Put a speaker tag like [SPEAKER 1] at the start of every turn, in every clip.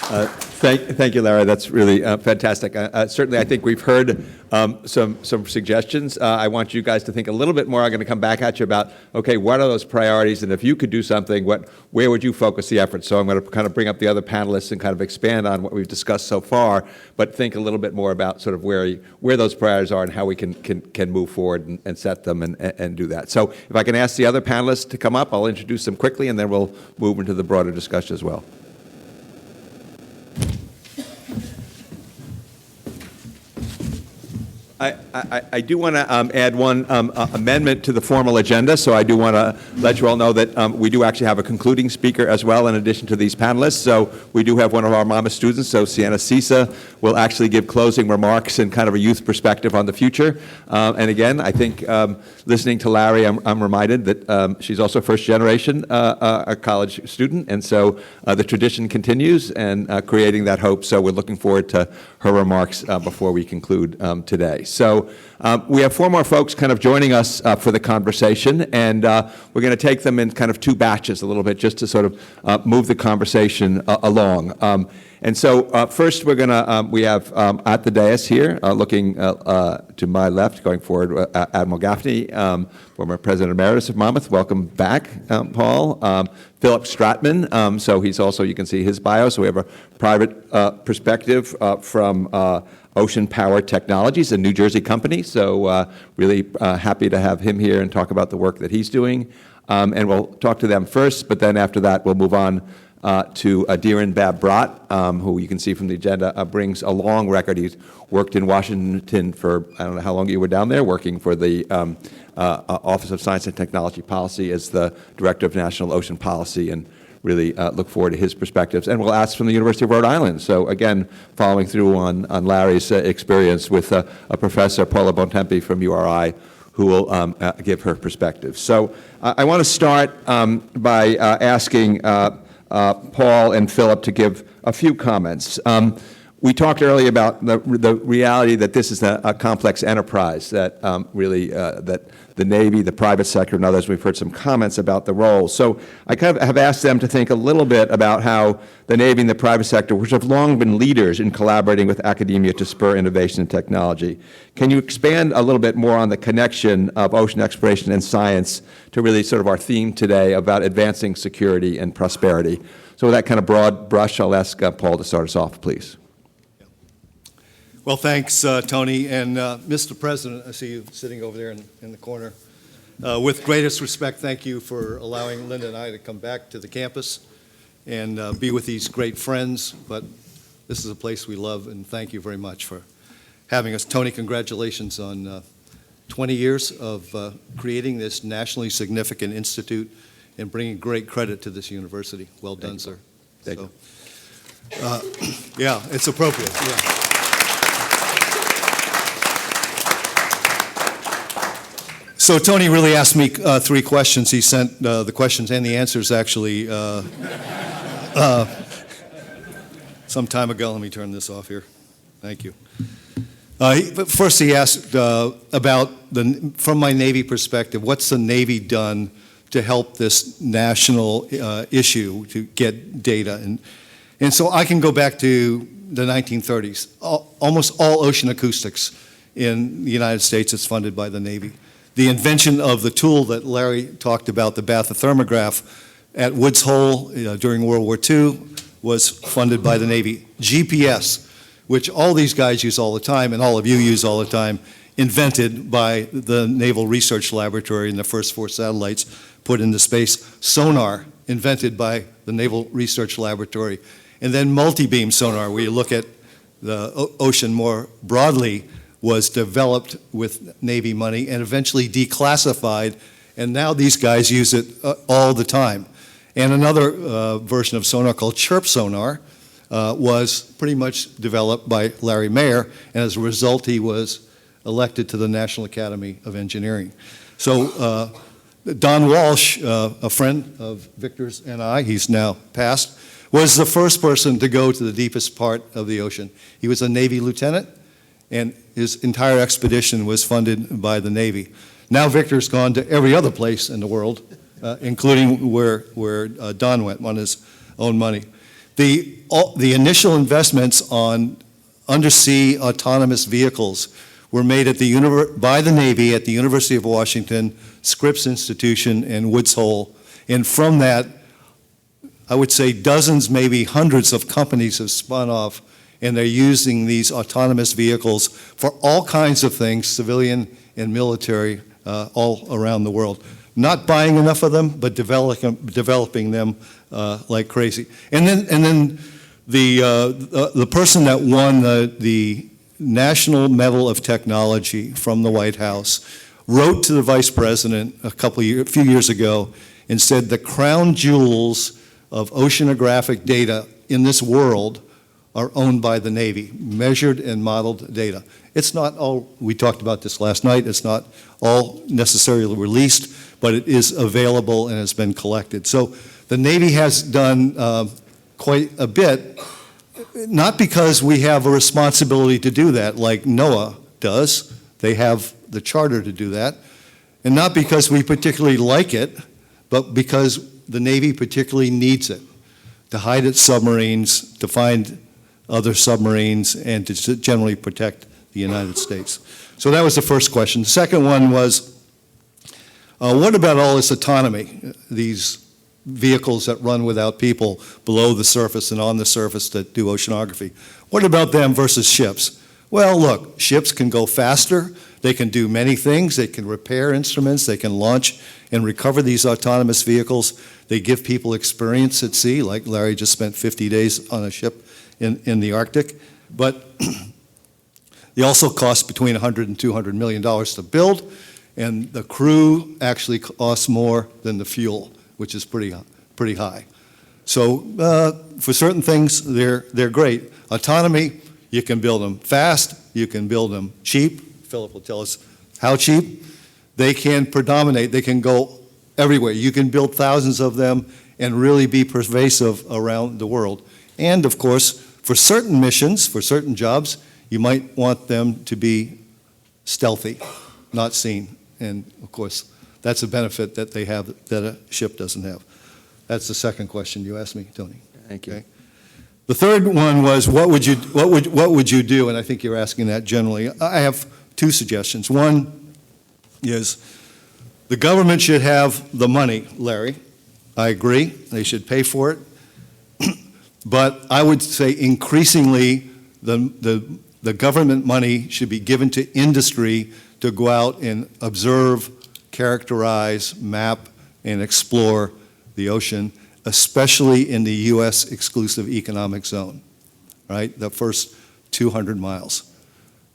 [SPEAKER 1] Thank you, Larry. That's really fantastic. Certainly, I think we've heard some suggestions. I want you guys to think a little bit more. I'm going to come back at you about, okay, what are those priorities? And if you could do something, where would you focus the effort? So I'm going to kind of bring up the other panelists and kind of expand on what we've discussed so far, but think a little bit more about sort of where those priorities are and how we can move forward and set them and do that. So if I can ask the other panelists to come up, I'll introduce them quickly, and then we'll move into the broader discussion as well. I do want to add one amendment to the formal agenda, so I do want to let you all know that we do actually have a concluding speaker as well in addition to these panelists. So we do have one of our Monmouth students, so Sienna Sisa, will actually give closing remarks and kind of a youth perspective on the future. And again, I think listening to Larry, I'm reminded that she's also a first-generation a college student, and so the tradition continues and creating that hope. So we're looking forward to her remarks before we conclude today. So we have four more folks kind of joining us for the conversation, and we're going to take them in kind of two batches a little bit just to sort of move the conversation along. And so first we're going to, we have at the dais here, looking to my left, going forward, Admiral Gaffney, former President Emeritus of Monmouth. Welcome back, Paul. Philipp Stratmann, so he's also, you can see his bio, so we have a private perspective from Ocean Power Technologies, a New Jersey company, so really happy to have him here and talk about the work that he's doing. And we'll talk to them first, but then after that we'll move on to Deerin Babb-Brott, who you can see from the agenda brings a long record. He's worked in Washington for, I don't know how long you were down there, working for the Office of Science and Technology Policy as the Director of National Ocean Policy, and really look forward to his perspectives. And we'll ask from the University of Rhode Island. So again, following through on Larry's experience with a professor, Paula Bontempi from URI, who will give her perspective. So I want to start by asking Paul and Philipp to give a few comments. We talked earlier about the reality that this is a complex enterprise, that really that the Navy, the private sector, and others, we've heard some comments about the role. So I kind of have asked them to think a little bit about how the Navy and the private sector, which have long been leaders in collaborating with academia to spur innovation and technology. Can you expand a little bit more on the connection of ocean exploration and science to really sort of our theme today about advancing security and prosperity? So with that kind of broad brush, I'll ask Paul to start us off, please.
[SPEAKER 2] Well, thanks, Tony. And Mr. President, I see you sitting over there in the corner. With greatest respect, thank you for allowing Linda and I to come back to the campus and be with these great friends. But this is a place we love, and thank you very much for having us. Tony, congratulations on 20 years of creating this nationally significant institute and bringing great credit to this university. Well done, sir.
[SPEAKER 1] Thank you.
[SPEAKER 2] Yeah, it's appropriate. Yeah. So Tony really asked me three questions. He sent the questions and the answers actually some time ago. Let me turn this off here. Thank you. First he asked about, from my Navy perspective, what's the Navy done to help this national issue to get data? And so I can go back to the 1930s. Almost all ocean acoustics in the United States is funded by the Navy. The invention of the tool that Larry talked about, the bathythermograph at Woods Hole during World War II, was funded by the Navy. GPS, which all these guys use all the time and all of you use all the time, invented by the Naval Research Laboratory, and the first 4 satellites put into space. Sonar, invented by the Naval Research Laboratory. And then multi-beam sonar, where you look at the ocean more broadly, was developed with Navy money and eventually declassified, and now these guys use it all the time. And another version of sonar called chirp sonar was pretty much developed by Larry Mayer, and as a result he was elected to the National Academy of Engineering. So Don Walsh, a friend of Victor's and I, he's now passed, was the first person to go to the deepest part of the ocean. He was a Navy lieutenant, and his entire expedition was funded by the Navy. Now Victor's gone to every other place in the world, including where Don went on his own money. The initial investments on undersea autonomous vehicles were made by the Navy at the University of Washington, Scripps Institution, and Woods Hole. And from that, I would say dozens, maybe hundreds of companies have spun off, and they're using these autonomous vehicles for all kinds of things, civilian and military, all around the world. Not buying enough of them, but developing them like crazy. And then the person that won the National Medal of Technology from the White House wrote to the Vice President a few years ago and said the crown jewels of oceanographic data in this world are owned by the Navy, measured and modeled data. It's not all, we talked about this last night, it's not all necessarily released, but it is available and has been collected. So the Navy has done quite a bit, not because we have a responsibility to do that like NOAA does, they have the charter to do that, and not because we particularly like it, but because the Navy particularly needs it to hide its submarines, to find other submarines, and to generally protect the United States. So that was the first question. The second one was, what about all this autonomy, these vehicles that run without people below the surface and on the surface that do oceanography? What about them versus ships? Well, look, ships can go faster, they can do many things, they can repair instruments, they can launch and recover these autonomous vehicles. They give people experience at sea, like Larry just spent 50 days on a ship in the Arctic. But they also cost between $100 and $200 million to build, and the crew actually costs more than the fuel, which is pretty high. So for certain things, they're great. Autonomy, you can build them fast, you can build them cheap. Philipp will tell us how cheap. They can predominate, they can go everywhere. You can build thousands of them and really be pervasive around the world. And of course, for certain missions, for certain jobs, you might want them to be stealthy, not seen. And of course, that's a benefit that they have that a ship doesn't have. That's the second question you asked me, Tony.
[SPEAKER 1] Thank you.
[SPEAKER 2] Okay. The third one was, what would you do? And I think you're asking that generally. I have two suggestions. One is the government should have the money, Larry. I agree. They should pay for it. But I would say increasingly the government money should be given to industry to go out and observe, characterize, map, and explore the ocean, especially in the U.S. exclusive economic zone, right? The first 200 miles.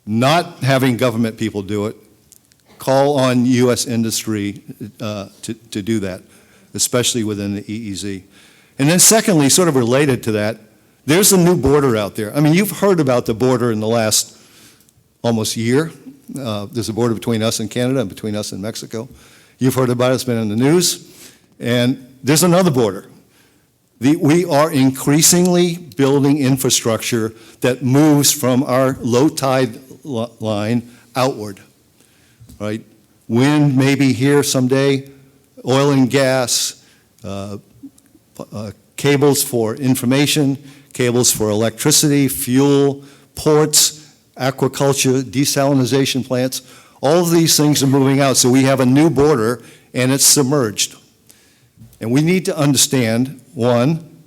[SPEAKER 2] Not having government people do it, call on U.S. industry to do that, especially within the EEZ. And then secondly, sort of related to that, there's a new border out there. I mean, you've heard about the border in the last almost year. There's a border between us and Canada and between us and Mexico. You've heard about it, it's been in the news. And there's another border. We are increasingly building infrastructure that moves from our low tide line outward, right? Wind maybe here someday, oil and gas, cables for information, cables for electricity, fuel, ports, aquaculture, desalination plants. All of these things are moving out. So we have a new border and it's submerged. And we need to understand, one,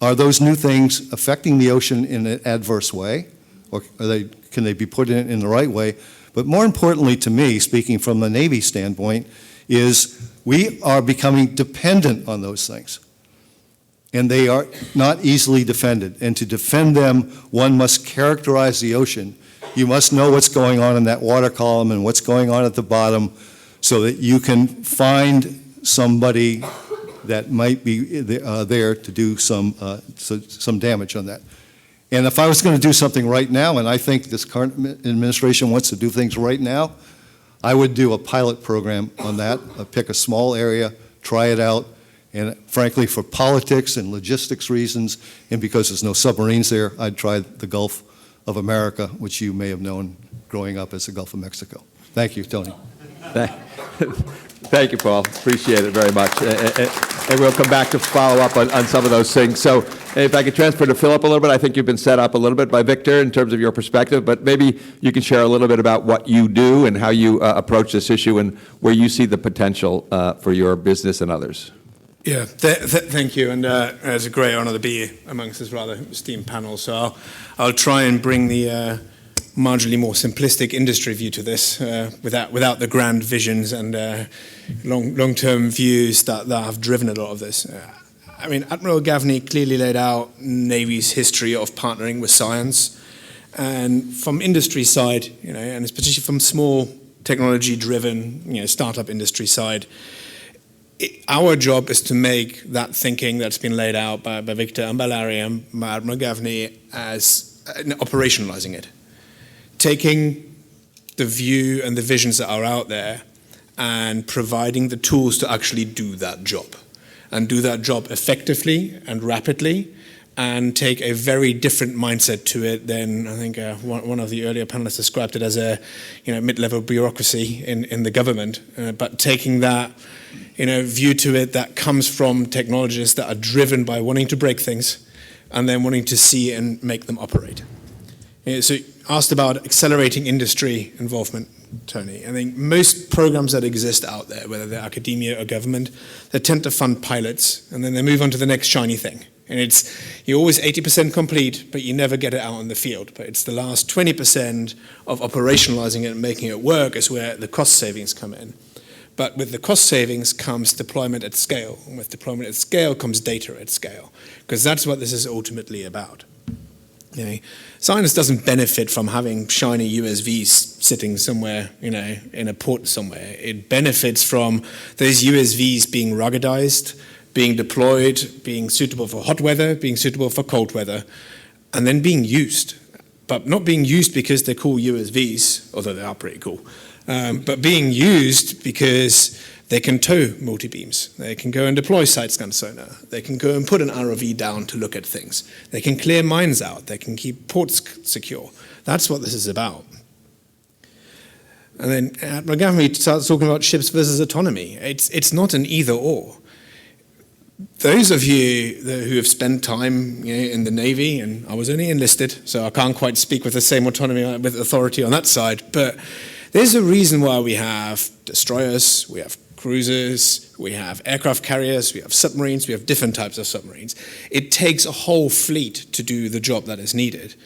[SPEAKER 2] are those new things affecting the ocean in an adverse way? Or can they be put in the right way? But more importantly to me, speaking from the Navy standpoint, is we are becoming dependent on those things. And they are not easily defended. And to defend them, one must characterize the ocean. You must know what's going on in that water column and what's going on at the bottom so that you can find somebody that might be there to do some damage on that. And if I was going to do something right now, and I think this current administration wants to do things right now, I would do a pilot program on that. I'd pick a small area, try it out, and frankly, for politics and logistics reasons, and because there's no submarines there, I'd try the Gulf of America, which you may have known growing up as the Gulf of Mexico. Thank you, Tony.
[SPEAKER 1] Thank you, Paul. Appreciate it very much. And we'll come back to follow up on some of those things. So if I could transfer to Philipp a little bit, I think you've been set up a little bit by Victor in terms of your perspective, but maybe you can share a little bit about what you do and how you approach this issue and where you see the potential for your business and others.
[SPEAKER 3] Yeah, thank you, and it's a great honor to be amongst this rather esteemed panel. So I'll try and bring the marginally more simplistic industry view to this, without the grand visions and long-term views that have driven a lot of this. I mean, Admiral Gaffney clearly laid out Navy's history of partnering with science, and from industry side, and especially from small technology-driven, startup industry side. Our job is to make that thinking that's been laid out by Victor and by Larry and by Admiral Gaffney as operationalizing it. Taking the view and the visions that are out there and providing the tools to actually do that job. And do that job effectively and rapidly, and take a very different mindset to it than I think one of the earlier panelists described it as a mid-level bureaucracy in the government. But taking that view to it that comes from technologists that are driven by wanting to break things and then wanting to see and make them operate. So you asked about accelerating industry involvement, Tony. I think most programs that exist out there, whether they're academia or government, they tend to fund pilots and then they move on to the next shiny thing. And you're always 80% complete, but you never get it out in the field. But it's the last 20% of operationalizing it and making it work is where the cost savings come in. But with the cost savings comes deployment at scale. And with deployment at scale comes data at scale, because that's what this is ultimately about. Science doesn't benefit from having shiny USVs sitting somewhere, in a port somewhere. It benefits from those USVs being ruggedized, being deployed, being suitable for hot weather, being suitable for cold weather, and then being used. But not being used because they're cool USVs, although they are pretty cool, but being used because they can tow multi-beams. They can go and deploy side-scan sonar. They can go and put an ROV down to look at things. They can clear mines out. They can keep ports secure. That's what this is about. And then Admiral Gaffney starts talking about ships versus autonomy. It's not an either-or. Those of you who have spent time in the Navy, and I was only enlisted, so I can't quite speak with the same autonomy, with authority on that side, but there's a reason why we have destroyers, we have cruisers, we have aircraft carriers, we have submarines, we have different types of submarines. It takes a whole fleet to do the job that is needed.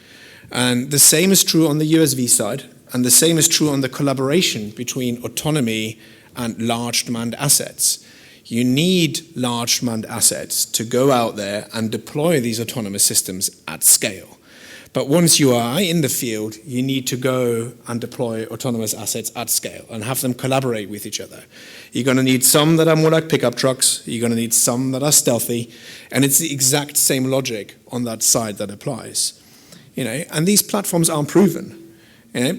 [SPEAKER 3] And the same is true on the USV side, and the same is true on the collaboration between autonomy and large manned assets. You need large manned assets to go out there and deploy these autonomous systems at scale. But once you are in the field, you need to go and deploy autonomous assets at scale and have them collaborate with each other. You're going to need some that are more like pickup trucks. You're going to need some that are stealthy. And it's the exact same logic on that side that applies. And these platforms aren't proven.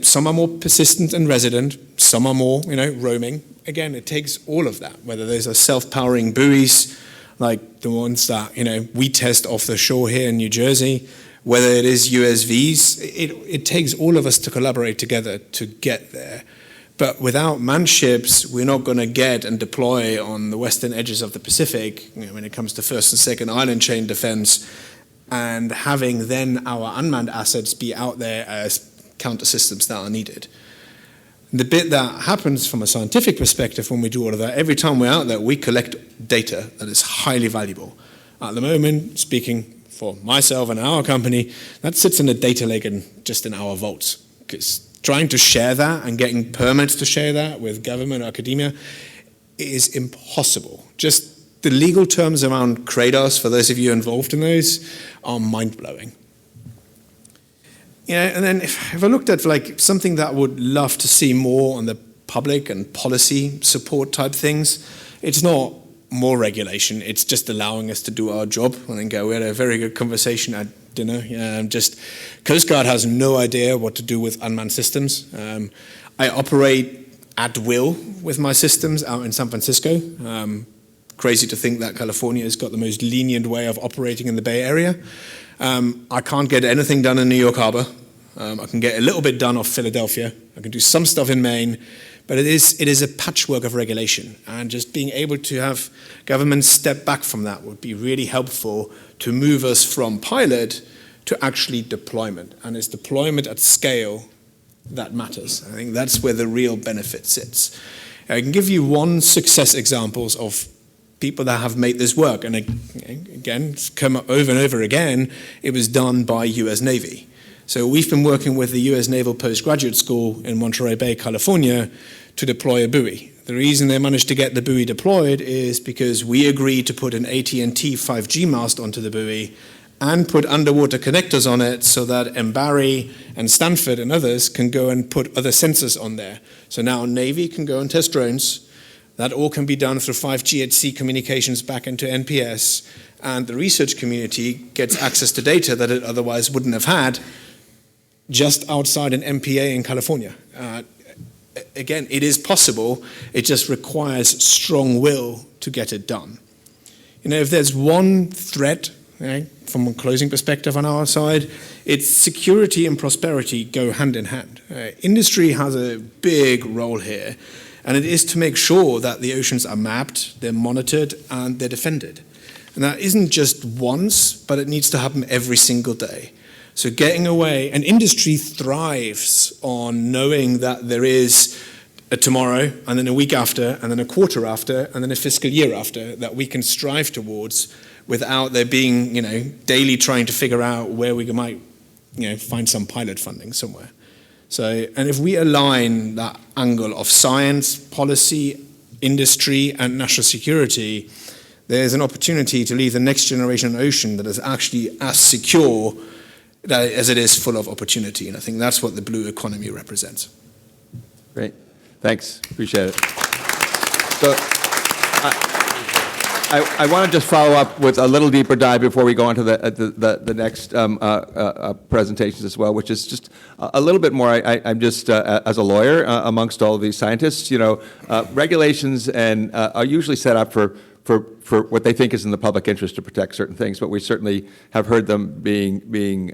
[SPEAKER 3] Some are more persistent and resident. Some are more, roaming. Again, it takes all of that, whether those are self-powering buoys, like the ones that, we test off the shore here in New Jersey, whether it is USVs, it takes all of us to collaborate together to get there. But without manned ships, we're not going to get and deploy on the western edges of the Pacific, when it comes to first and second island chain defense, and having then our unmanned assets be out there as counter systems that are needed. The bit that happens from a scientific perspective when we do all of that, every time we're out there, we collect data that is highly valuable. At the moment, speaking for myself and our company, that sits in a data lake and just in our vaults. Because trying to share that and getting permits to share that with government or academia is impossible. Just the legal terms around CRADAS, for those of you involved in those, are mind-blowing. And then if I looked at something that I would love to see more on the public and policy support type things, it's not more regulation, it's just allowing us to do our job. I think we had a very good conversation at dinner. Coast Guard has no idea what to do with unmanned systems. I operate at will with my systems out in San Francisco. Crazy to think that California has got the most lenient way of operating in the Bay Area. I can't get anything done in New York Harbor. I can get a little bit done off Philadelphia. I can do some stuff in Maine, But it is a patchwork of regulation, and just being able to have governments step back from that would be really helpful to move us from pilot to actually deployment. And it's deployment at scale that matters. I think that's where the real benefit sits. I can give you one success examples of people that have made this work. And again, it's come up over and over again, it was done by US Navy. So we've been working with the US Naval Postgraduate School in Monterey Bay, California, to deploy a buoy. The reason they managed to get the buoy deployed is because we agreed to put an AT&T 5G mast onto the buoy and put underwater connectors on it so that Barry and Stanford and others can go and put other sensors on there. So now Navy can go and test drones. That all can be done through 5G at sea communications back into NPS, and the research community gets access to data that it otherwise wouldn't have had just outside an MPA in California. Again, it is possible. It just requires strong will to get it done. You know, if there's one threat, from a closing perspective on our side, it's security and prosperity go hand in hand. Industry has a big role here, and it is to make sure that the oceans are mapped, they're monitored, and they're defended. And that isn't just once, but it needs to happen every single day. So getting away, and industry thrives on knowing that there is a tomorrow, and then a week after, and then a quarter after, and then a fiscal year after that we can strive towards without there being, daily trying to figure out where we might, find some pilot funding somewhere. So, and if we align that angle of science, policy, industry, and national security, there's an opportunity to leave the next generation ocean that is actually as secure as it is full of opportunity. And I think that's what the blue economy represents.
[SPEAKER 1] Great. Thanks. Appreciate it. So I want to just follow up with a little deeper dive before we go on to the next presentations as well, which is just a little bit more. I'm just, as a lawyer amongst all of these scientists, regulations and are usually set up for what they think is in the public interest to protect certain things, but we certainly have heard them being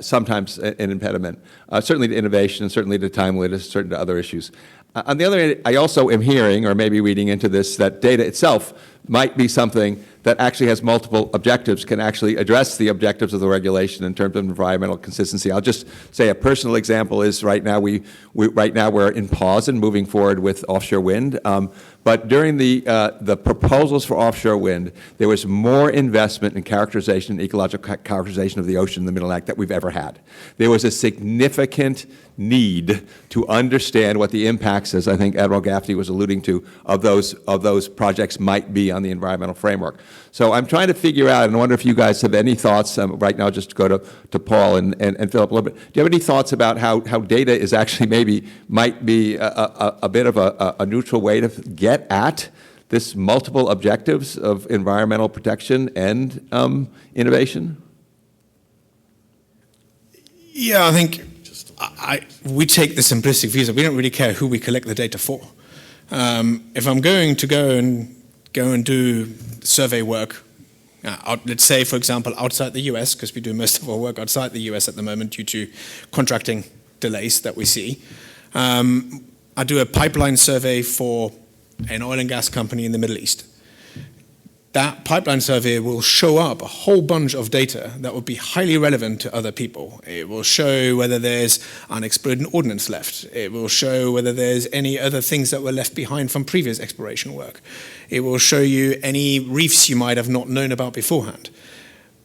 [SPEAKER 1] sometimes an impediment, certainly to innovation and certainly to timeliness, certainly to other issues. On the other hand, I also am hearing, or maybe reading into this, that data itself might be something that actually has multiple objectives, can actually address the objectives of the regulation in terms of environmental consistency. I'll just say a personal example is right now we're in pause and moving forward with offshore wind. But during the proposals for offshore wind, there was more investment in characterization, ecological characterization of the ocean in the Middle Atlantic that we've ever had. There was a significant need to understand what the impacts, as I think Admiral Gaffney was alluding to, of those projects might be on the environmental framework. So I'm trying to figure out, and I wonder if you guys have any thoughts, right now just to go to Paul and Philipp a little bit. Do you have any thoughts about how data is actually might be a bit of a neutral way to get at this multiple objectives of environmental protection and innovation?
[SPEAKER 3] Yeah, I think we take the simplistic view that we don't really care who we collect the data for. If I'm going to go and do survey work, let's say, for example, outside the US, because we do most of our work outside the US at the moment due to contracting delays that we see. I do a pipeline survey for an oil and gas company in the Middle East. That pipeline survey will show up a whole bunch of data that will be highly relevant to other people. It will show whether there's unexploded ordnance left. It will show whether there's any other things that were left behind from previous exploration work. It will show you any reefs you might have not known about beforehand.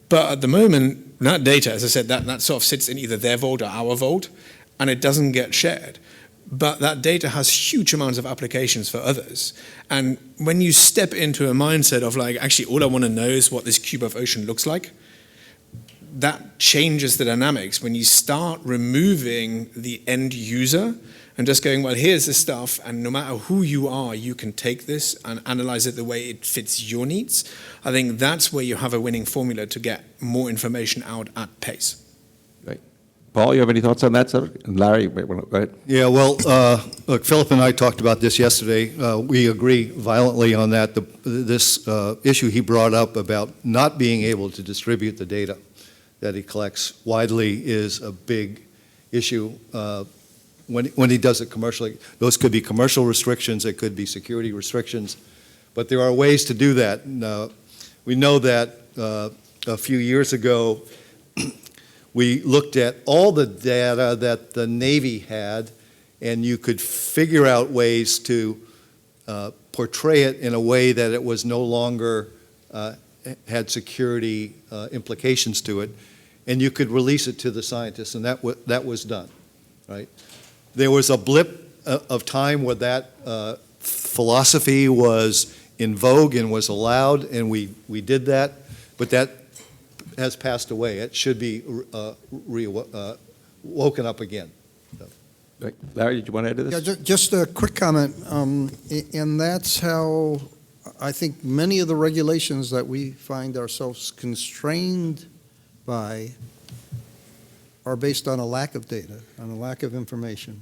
[SPEAKER 3] But at the moment, that data, as I said, that sort of sits in either their vault or our vault, and it doesn't get shared. But that data has huge amounts of applications for others. And when you step into a mindset of actually all I want to know is what this cube of ocean looks like, that changes the dynamics. When you start removing the end user and just going, well, here's the stuff, and no matter who you are, you can take this and analyze it the way it fits your needs. I think that's where you have a winning formula to get more information out at pace.
[SPEAKER 1] Paul, you have any thoughts on that? And Larry, go ahead.
[SPEAKER 2] Yeah, well, look, Philipp and I talked about this yesterday. We agree violently on that. This issue he brought up about not being able to distribute the data that he collects widely is a big issue. when he does it commercially. Those could be commercial restrictions, it could be security restrictions, but there are ways to do that. And, we know that a few years ago, we looked at all the data that the Navy had, and you could figure out ways to portray it in a way that it was no longer had security implications to it, and you could release it to the scientists, and that was done, right? There was a blip of time where that philosophy was in vogue and was allowed, and we did that, but that has passed away. It should be woken up again.
[SPEAKER 1] Larry, did you want to add to this?
[SPEAKER 4] Yeah, just a quick comment, and that's how I think many of the regulations that we find ourselves constrained by are based on a lack of data, on a lack of information.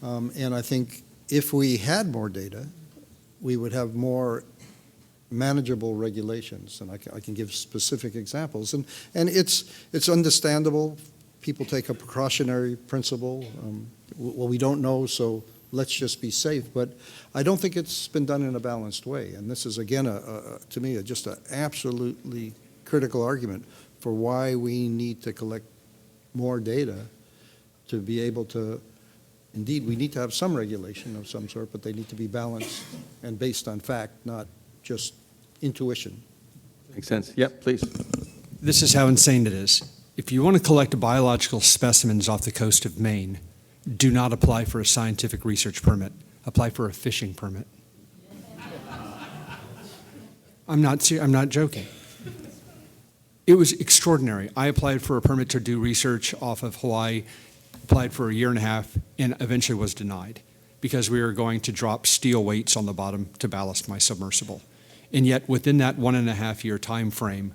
[SPEAKER 4] And I think if we had more data, we would have more manageable regulations, and I can give specific examples. And it's understandable. People take a precautionary principle. Well, we don't know, so let's just be safe. But I don't think it's been done in a balanced way. And this is, again, to me, just an absolutely critical argument for why we need to collect more data to be able to, indeed, we need to have some regulation of some sort, but they need to be balanced and based on fact, not just intuition.
[SPEAKER 1] Makes sense. Yep, please.
[SPEAKER 5] This is how insane it is. If you want to collect biological specimens off the coast of Maine, do not apply for a scientific research permit. Apply for a fishing permit. I'm not joking. It was extraordinary. I applied for a permit to do research off of Hawaii, applied for a year and a half, and eventually was denied because we were going to drop steel weights on the bottom to ballast my submersible. And yet within that 1.5 year time frame,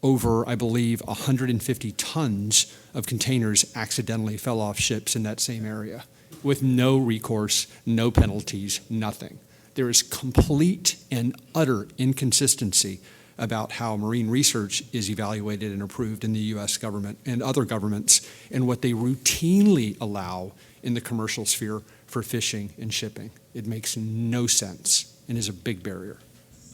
[SPEAKER 5] over, I believe, 150 tons of containers accidentally fell off ships in that same area with no recourse, no penalties, nothing. There is complete and utter inconsistency about how marine research is evaluated and approved in the U.S. government and other governments and what they routinely allow in the commercial sphere for fishing and shipping. It makes no sense and is a big barrier.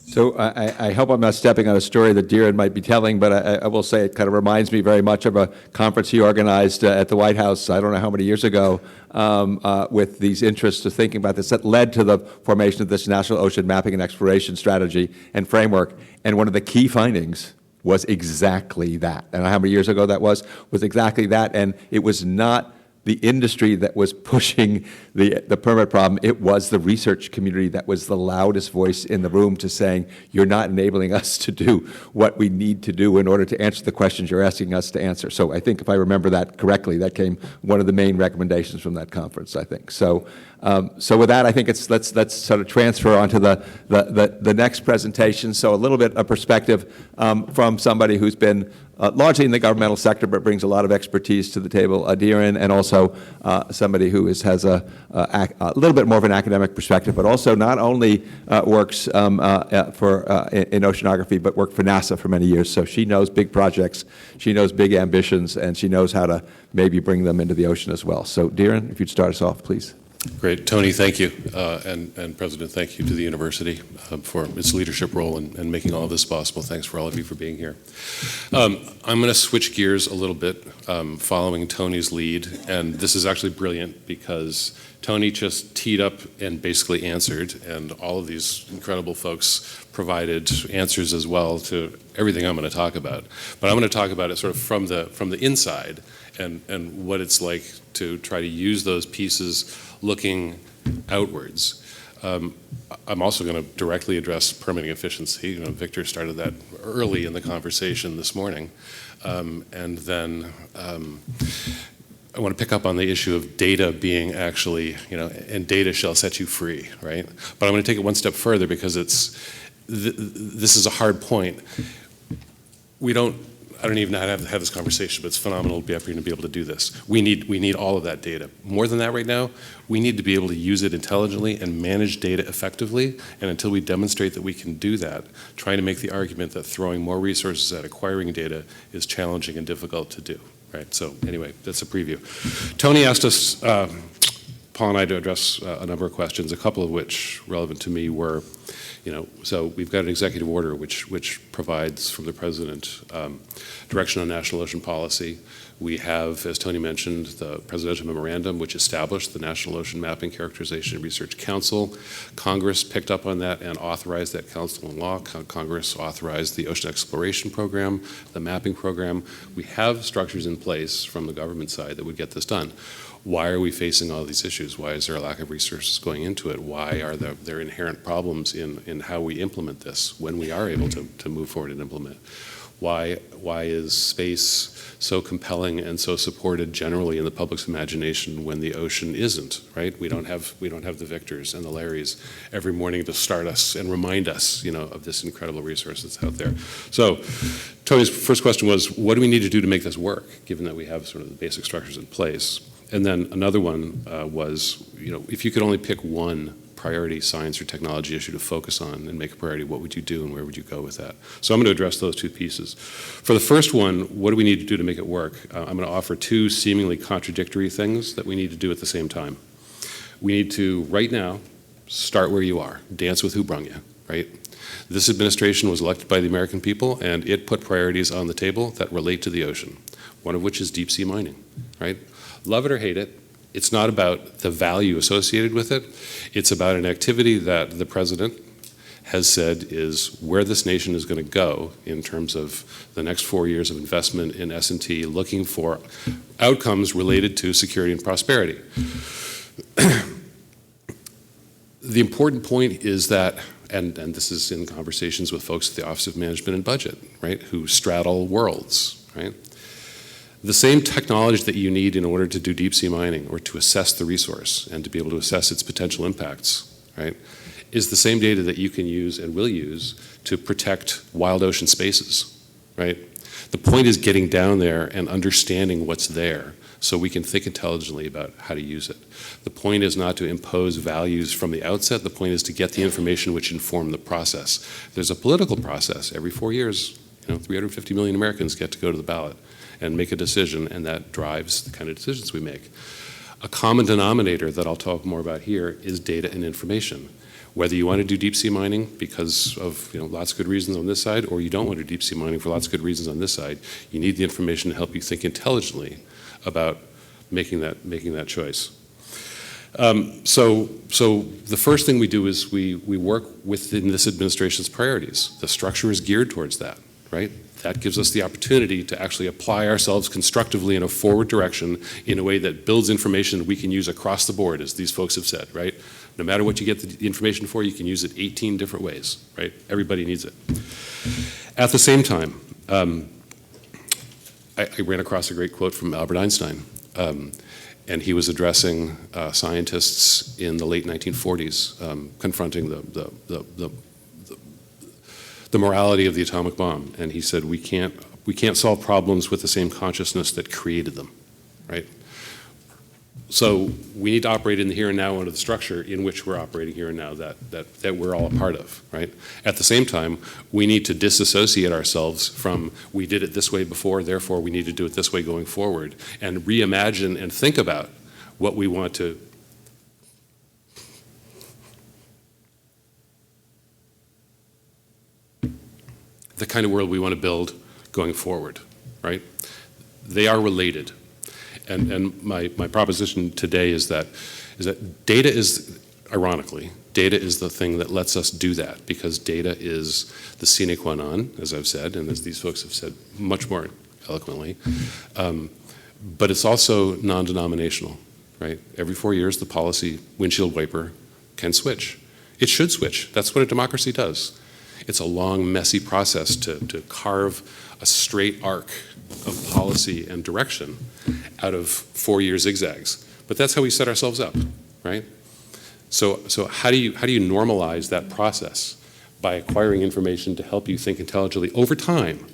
[SPEAKER 1] So I hope I'm not stepping on a story that Deerin might be telling, but I will say it kind of reminds me very much of a conference he organized at the White House, I don't know how many years ago, with these interests of thinking about this that led to the formation of this National Ocean Mapping and Exploration Strategy and Framework. And one of the key findings was exactly that. And how many years ago that was exactly that. And it was not the industry that was pushing the permit problem. It was the research community that was the loudest voice in the room to saying, you're not enabling us to do what we need to do in order to answer the questions you're asking us to answer. So I think if I remember that correctly, that came one of the main recommendations from that conference, I think. So with that, I think let's sort of transfer onto the next presentation. So a little bit of perspective from somebody who's been largely in the governmental sector, but brings a lot of expertise to the table, Deerin, and also somebody who has a little bit more of an academic perspective, but also not only works in oceanography, but worked for NASA for many years. So she knows big projects, she knows big ambitions, and she knows how to maybe bring them into the ocean as well. So Deerin, if you'd start us off, please.
[SPEAKER 6] Great. Tony, thank you. And President, thank you to the university for its leadership role in making all of this possible. Thanks for all of you for being here. I'm going to switch gears a little bit following Tony's lead. And this is actually brilliant because Tony just teed up and basically answered, and all of these incredible folks provided answers as well to everything I'm going to talk about. But I'm going to talk about it sort of from the inside and what it's like to try to use those pieces looking outwards. I'm also going to directly address permitting efficiency. You know, Victor started that early in the conversation this morning. And then I want to pick up on the issue of data being actually, and data shall set you free, right? But I'm going to take it one step further because this is a hard point. I don't even know how to have this conversation, but it's phenomenal to be up here and to be able to do this. We need all of that data. More than that right now, we need to be able to use it intelligently and manage data effectively. And until we demonstrate that we can do that, trying to make the argument that throwing more resources at acquiring data is challenging and difficult to do. Right. So anyway, that's a preview. Tony asked us Paul and I to address a number of questions, a couple of which relevant to me were, so we've got an executive order which provides from the president direction on national ocean policy. We have, as Tony mentioned, the presidential memorandum which established the National Ocean Mapping, Characterization, and Research Council. Congress picked up on that and authorized that council in law. Congress authorized the Ocean Exploration Program, the mapping program. We have structures in place from the government side that would get this done. Why are we facing all these issues? Why is there a lack of resources going into it? Why are there inherent problems in how we implement this when we are able to move forward and implement? Why is space so compelling and so supported generally in the public's imagination when the ocean isn't, right? We don't have the Victors and the Larrys every morning to start us and remind us, of this incredible resource that's out there. So Tony's first question was, what do we need to do to make this work, given that we have sort of the basic structures in place? And then another one was, if you could only pick one priority science or technology issue to focus on and make a priority, what would you do and where would you go with that? So I'm going to address those two pieces. For the first one, what do we need to do to make it work? I'm going to offer two seemingly contradictory things that we need to do at the same time. We need to, right now, start where you are. Dance with who brung you, right? This administration was elected by the American people, and it put priorities on the table that relate to the ocean, one of which is deep sea mining, right? Love it or hate it, it's not about the value associated with it. It's about an activity that the president has said is where this nation is going to go in terms of the next 4 years of investment in S&T, looking for outcomes related to security and prosperity. The important point is that, and this is in conversations with folks at the Office of Management and Budget, right, who straddle worlds, right? The same technology that you need in order to do deep sea mining or to assess the resource and to be able to assess its potential impacts, right, is the same data that you can use and will use to protect wild ocean spaces, right? The point is getting down there and understanding what's there so we can think intelligently about how to use it. The point is not to impose values from the outset. The point is to get the information which inform the process. There's a political process. Every 4 years, 350 million Americans get to go to the ballot and make a decision, and that drives the kind of decisions we make. A common denominator that I'll talk more about here is data and information. Whether you want to do deep sea mining because of lots of good reasons on this side, or you don't want to do deep sea mining for lots of good reasons on this side, you need the information to help you think intelligently about making that choice. So the first thing we do is we work within this administration's priorities. The structure is geared towards that, right? That gives us the opportunity to actually apply ourselves constructively in a forward direction in a way that builds information that we can use across the board, as these folks have said, right? No matter what you get the information for, you can use it 18 different ways, right? Everybody needs it. At the same time, I ran across a great quote from Albert Einstein, and he was addressing scientists in the late 1940s, confronting the morality of the atomic bomb, and he said, we can't solve problems with the same consciousness that created them, right? So we need to operate in the here and now under the structure in which we're operating here and now that we're all a part of, right? At the same time, we need to disassociate ourselves from we did it this way before, therefore we need to do it this way going forward, and reimagine and think about what we want to the kind of world we want to build going forward, right? They are related. And my proposition today is that data is, ironically, data is the thing that lets us do that, because data is the sine qua non, as I've said, and as these folks have said much more eloquently. But it's also non-denominational, right? Every 4 years, the policy windshield wiper can switch. It should switch. That's what a democracy does. It's a long, messy process to carve a straight arc of policy and direction out of 4-year zigzags. But that's how we set ourselves up, right? So how do you normalize that process? By acquiring information to help you think intelligently over time,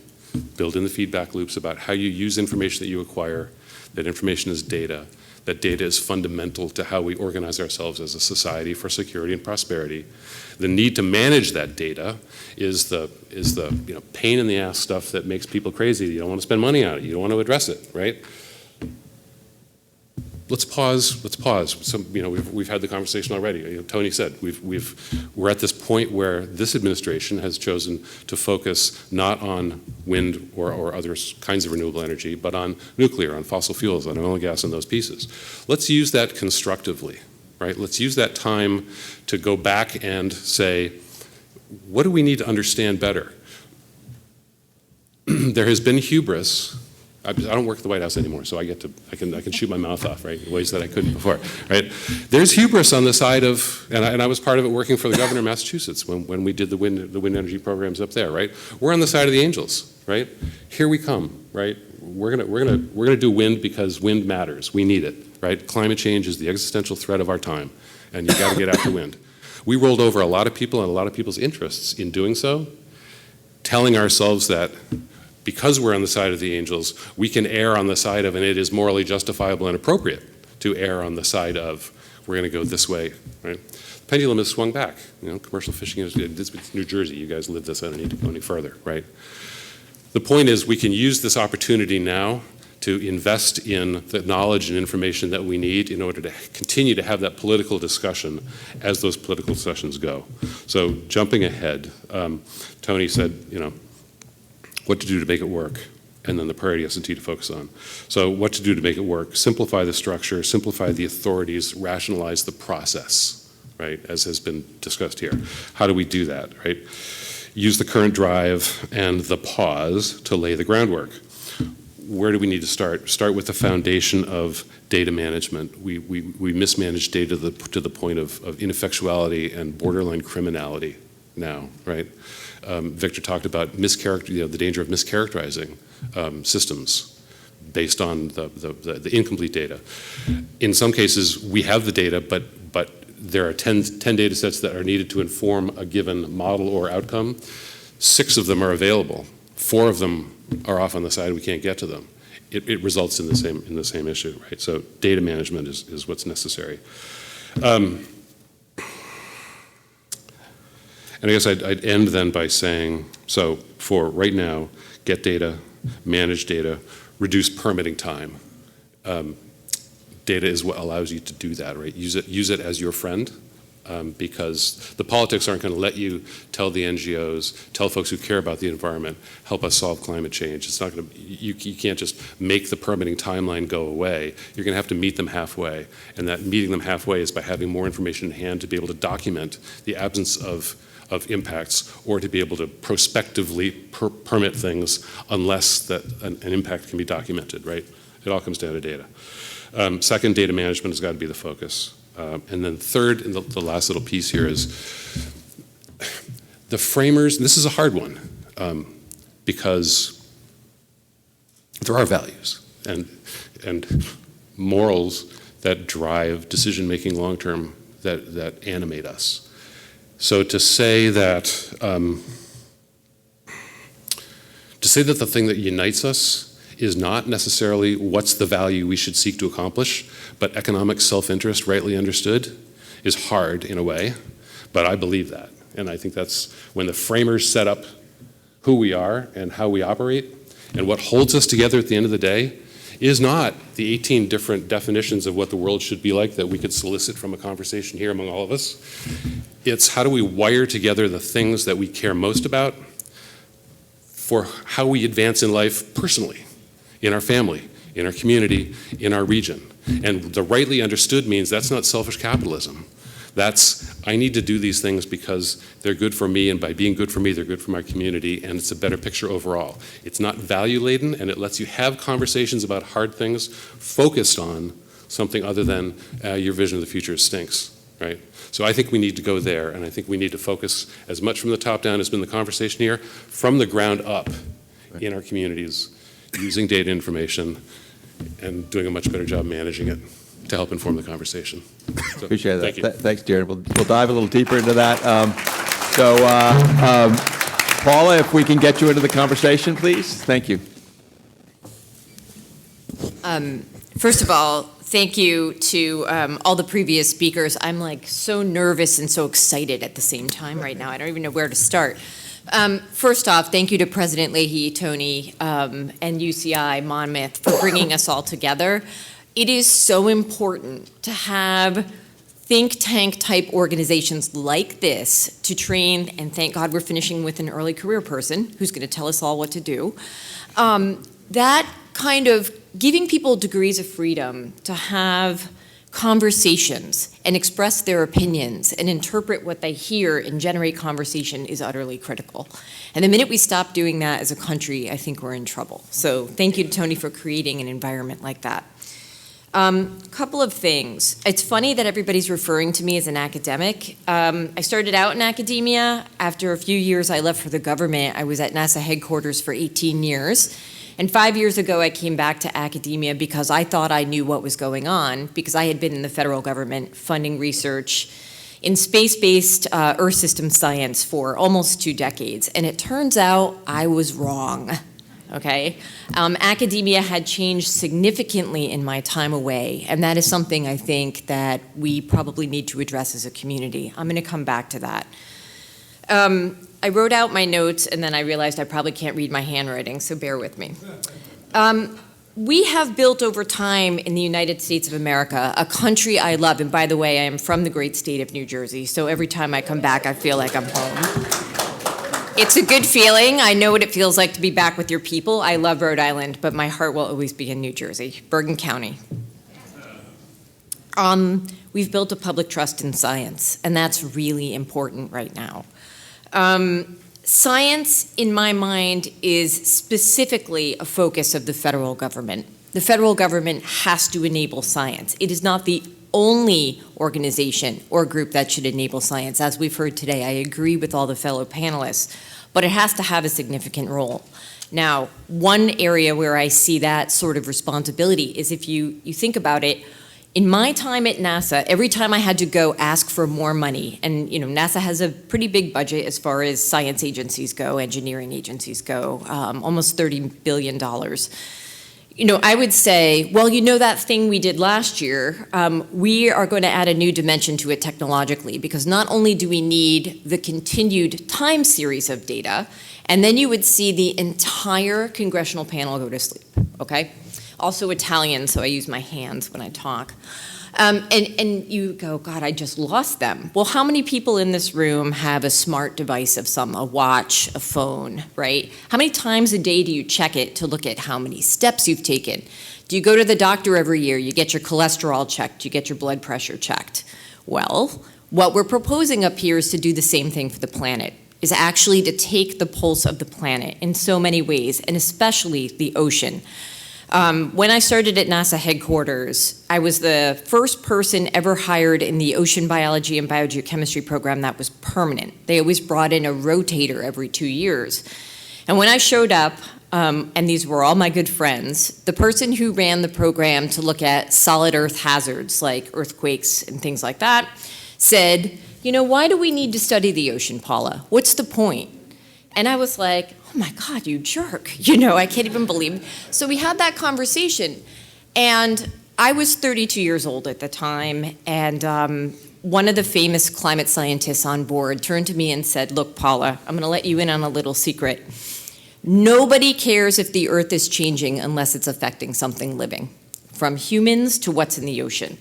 [SPEAKER 6] build in the feedback loops about how you use information that you acquire, that information is data, that data is fundamental to how we organize ourselves as a society for security and prosperity. The need to manage that data is the pain in the ass stuff that makes people crazy. You don't want to spend money on it. You don't want to address it, right? let's pause. Let's pause. We've had the conversation already. Tony said we're at this point where this administration has chosen to focus not on wind or other kinds of renewable energy, but on nuclear, on fossil fuels, on oil and gas, and those pieces. Let's use that constructively, right? Let's use that time to go back and say, what do we need to understand better? There has been hubris. I don't work at the White House anymore, so I can shoot my mouth off, right, in ways that I couldn't before, right? There's hubris on the side of, and I was part of it working for the governor of Massachusetts when we did the wind energy programs up there, right? We're on the side of the angels, right? Here we come, right? We're gonna do wind because wind matters. We need it, right? Climate change is the existential threat of our time, and you got to get after wind. We rolled over a lot of people and a lot of people's interests in doing so, telling ourselves that because we're on the side of the angels, we can err on the side of, and it is morally justifiable and appropriate to err on the side of, we're going to go this way, right? The pendulum has swung back. Commercial fishing is New Jersey. You guys live this. I don't need to go any further, right? The point is, we can use this opportunity now to invest in the knowledge and information that we need in order to continue to have that political discussion as those political sessions go. So jumping ahead, Tony said, what to do to make it work, and then the priority S&T to focus on. So what to do to make it work: simplify the structure, simplify the authorities, rationalize the process, right, as has been discussed here. How do we do that, right? Use the current drive and the pause to lay the groundwork. Where do we need to start? Start with the foundation of data management. We mismanage data to the point of ineffectuality and borderline criminality now, right? Victor talked about the danger of mischaracterizing systems based on the incomplete data. In some cases, we have the data, but there are 10 data sets that are needed to inform a given model or outcome. 6 of them are available. 4 of them are off on the side. We can't get to them. It results in the same issue, right? So data management is what's necessary. And I guess I'd end then by saying, so for right now, get data, manage data, reduce permitting time. Data is what allows you to do that, right? Use it as your friend, because the politics aren't going to let you tell the NGOs, tell folks who care about the environment, help us solve climate change. It's not going to. You can't just make the permitting timeline go away. You're going to have to meet them halfway, and that meeting them halfway is by having more information in hand to be able to document the absence of impacts, or to be able to prospectively permit things unless that an impact can be documented, right? It all comes down to data. Second, data management has got to be the focus. And then third, and the last little piece here is the framers, and this is a hard one, because there are values and morals that drive decision-making long-term that animate us. So to say that the thing that unites us is not necessarily what's the value we should seek to accomplish, but economic self-interest, rightly understood, is hard in a way, but I believe that. And I think that's when the framers set up who we are and how we operate, and what holds us together at the end of the day is not the 18 different definitions of what the world should be like that we could solicit from a conversation here among all of us. It's how do we wire together the things that we care most about for how we advance in life personally, in our family, in our community, in our region. And the rightly understood means that's not selfish capitalism. That's, I need to do these things because they're good for me, and by being good for me, they're good for my community, and it's a better picture overall. It's not value-laden, and it lets you have conversations about hard things focused on something other than your vision of the future stinks, right? So I think we need to go there, and I think we need to focus as much from the top down as been the conversation here, from the ground up in our communities, using data information and doing a much better job managing it to help inform the conversation. So,
[SPEAKER 1] Appreciate that.
[SPEAKER 6] Thank you.
[SPEAKER 1] Thanks, Deerin. We'll dive a little deeper into that. Paula, if we can get you into the conversation, please. Thank you.
[SPEAKER 7] First of all, thank you to all the previous speakers. I'm like so nervous and so excited at the same time right now. I don't even know where to start. First off, thank you to President Leahy, Tony, and UCI Monmouth for bringing us all together. it is so important to have think tank type organizations like this to train, and thank God we're finishing with an early career person who's going to tell us all what to do. That kind of giving people degrees of freedom to have conversations and express their opinions and interpret what they hear and generate conversation is utterly critical. And the minute we stop doing that as a country, I think we're in trouble. So thank you to Tony for creating an environment like that. Couple of things. It's funny that everybody's referring to me as an academic. I started out in academia. After a few years, I left for the government. I was at NASA headquarters for 18 years. And 5 years ago, I came back to academia because I thought I knew what was going on, because I had been in the federal government funding research in space-based Earth system science for almost 2 decades. And it turns out I was wrong. Okay? Academia had changed significantly in my time away, and that is something I think that we probably need to address as a community. I'm going to come back to that. I wrote out my notes, and then I realized I probably can't read my handwriting, so bear with me. We have built over time in the United States of America a country I love, and by the way, I am from the great state of New Jersey, so every time I come back, I feel like I'm home. It's a good feeling. I know what it feels like to be back with your people. I love Rhode Island, but my heart will always be in New Jersey, Bergen County. We've built a public trust in science, and that's really important right now. Science, in my mind, is specifically a focus of the federal government. The federal government has to enable science. It is not the only organization or group that should enable science. As we've heard today, I agree with all the fellow panelists, but it has to have a significant role. Now, one area where I see that sort of responsibility is if you think about it, in my time at NASA, every time I had to go ask for more money, and NASA has a pretty big budget as far as science agencies go, engineering agencies go, almost $30 billion. I would say, well, that thing we did last year, we are going to add a new dimension to it technologically, because not only do we need the continued time series of data, and then you would see the entire congressional panel go to sleep, okay? Also Italian, so I use my hands when I talk. And you go, God, I just lost them. Well, how many people in this room have a smart device of a watch, a phone, right? How many times a day do you check it to look at how many steps you've taken? Do you go to the doctor every year? You get your cholesterol checked, you get your blood pressure checked. Well, what we're proposing up here is to do the same thing for the planet, is actually to take the pulse of the planet in so many ways, and especially the ocean. When I started at NASA headquarters, I was the first person ever hired in the ocean biology and biogeochemistry program that was permanent. They always brought in a rotator every 2 years. And when I showed up, and these were all my good friends, the person who ran the program to look at solid earth hazards like earthquakes and things like that said, why do we need to study the ocean, Paula? What's the point? And I was like, oh my God, you jerk. I can't even believe it. So we had that conversation. And I was 32 years old at the time. And one of the famous climate scientists on board turned to me and said, look, Paula, I'm going to let you in on a little secret. Nobody cares if the Earth is changing unless it's affecting something living, from humans to what's in the ocean.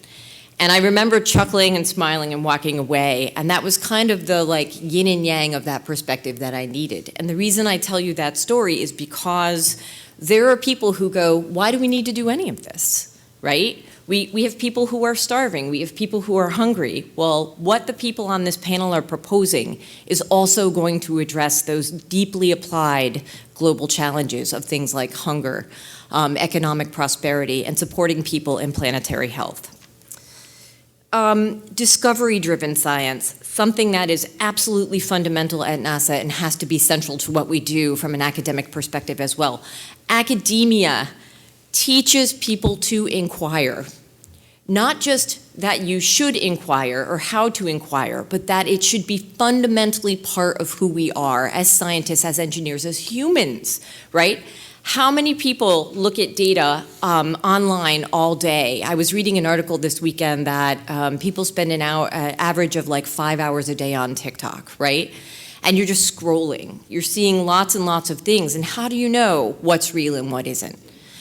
[SPEAKER 7] And I remember chuckling and smiling and walking away, and that was kind of the yin and yang of that perspective that I needed. And the reason I tell you that story is because there are people who go, why do we need to do any of this, right? We have people who are starving, we have people who are hungry. Well, what the people on this panel are proposing is also going to address those deeply applied global challenges of things like hunger, economic prosperity, and supporting people in planetary health. Discovery-driven science, something that is absolutely fundamental at NASA and has to be central to what we do from an academic perspective as well. Academia teaches people to inquire, not just that you should inquire or how to inquire, but that it should be fundamentally part of who we are as scientists, as engineers, as humans, right? How many people look at data online all day? I was reading an article this weekend that people spend an average of 5 hours a day on TikTok, right? And you're just scrolling. You're seeing lots and lots of things. And how do you know what's real and what isn't?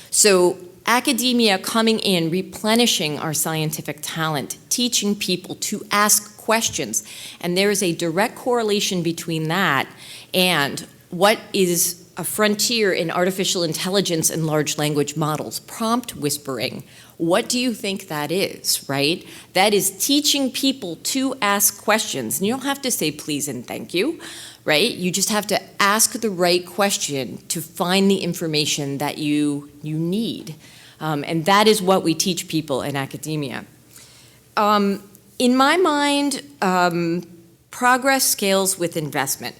[SPEAKER 7] So academia coming in, replenishing our scientific talent, teaching people to ask questions. And there is a direct correlation between that and what is a frontier in artificial intelligence and large language models, prompt whispering. What do you think that is, right? That is teaching people to ask questions. And you don't have to say please and thank you, right? You just have to ask the right question to find the information that you need. And that is what we teach people in academia. In my mind, progress scales with investment,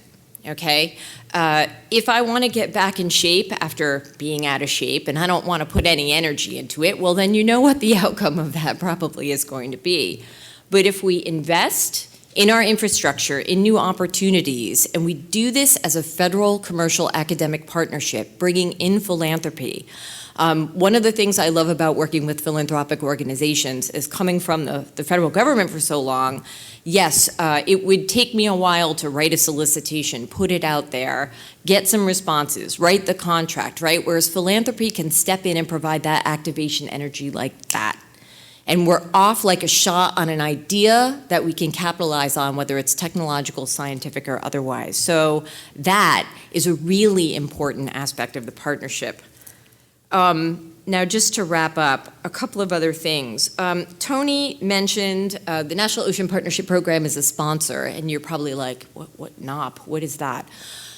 [SPEAKER 7] okay? If I want to get back in shape after being out of shape and I don't want to put any energy into it, well, then you know what the outcome of that probably is going to be. But if we invest in our infrastructure, in new opportunities, and we do this as a federal commercial academic partnership, bringing in philanthropy. One of the things I love about working with philanthropic organizations is coming from the federal government for so long. Yes, it would take me a while to write a solicitation, put it out there, get some responses, write the contract, right? Whereas philanthropy can step in and provide that activation energy like that. And we're off like a shot on an idea that we can capitalize on, whether it's technological, scientific, or otherwise. So that is a really important aspect of the partnership. Now, just to wrap up, a couple of other things. Tony mentioned the National Ocean Partnership Program is a sponsor, and you're probably like, what NOP? What is that?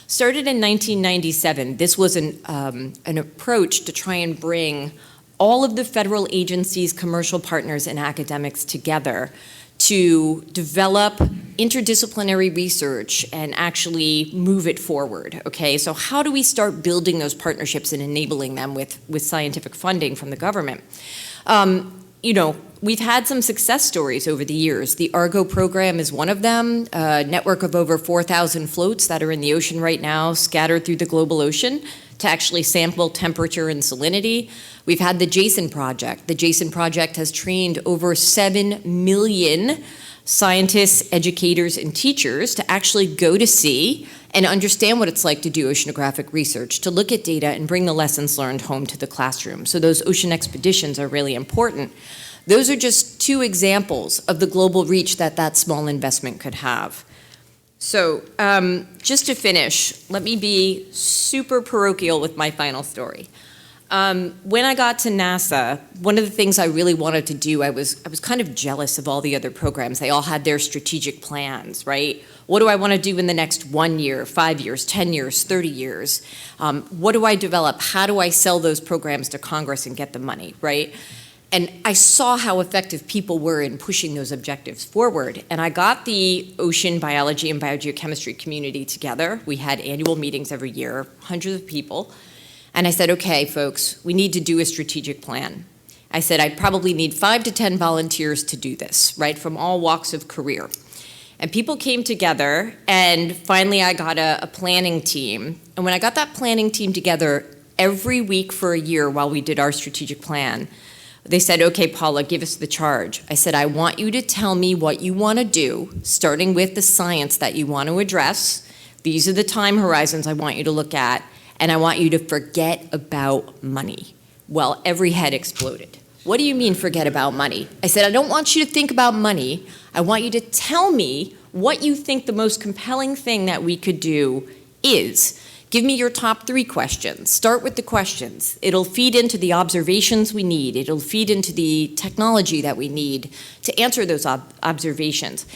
[SPEAKER 7] Started in 1997. This was an approach to try and bring all of the federal agencies, commercial partners, and academics together to develop interdisciplinary research and actually move it forward, okay? So how do we start building those partnerships and enabling them with scientific funding from the government? You know, we've had some success stories over the years. The Argo program is one of them, a network of over 4,000 floats that are in the ocean right now, scattered through the global ocean to actually sample temperature and salinity. We've had the JASON project. The JASON project has trained over 7 million scientists, educators, and teachers to actually go to sea and understand what it's like to do oceanographic research, to look at data and bring the lessons learned home to the classroom. So those ocean expeditions are really important. Those are just two examples of the global reach that that small investment could have. So just to finish, let me be super parochial with my final story. When I got to NASA, one of the things I really wanted to do, I was kind of jealous of all the other programs. They all had their strategic plans, right? What do I want to do in the next 1 year, 5 years, 10 years, 30 years? What do I develop? How do I sell those programs to Congress and get the money, right? And I saw how effective people were in pushing those objectives forward. And I got the ocean biology and biogeochemistry community together. We had annual meetings every year, hundreds of people. And I said, okay, folks, we need to do a strategic plan. I said, I probably need 5 to 10 volunteers to do this, right, from all walks of career. And people came together, and finally I got a planning team. And when I got that planning team together every week for a year while we did our strategic plan, they said, okay, Paula, give us the charge. I said, I want you to tell me what you want to do, starting with the science that you want to address. These are the time horizons I want you to look at, and I want you to forget about money. Well, every head exploded. What do you mean forget about money? I said, I don't want you to think about money. I want you to tell me what you think the most compelling thing that we could do is. Give me your top 3 questions. Start with the questions. It'll feed into the observations we need. It'll feed into the technology that we need to answer those observations.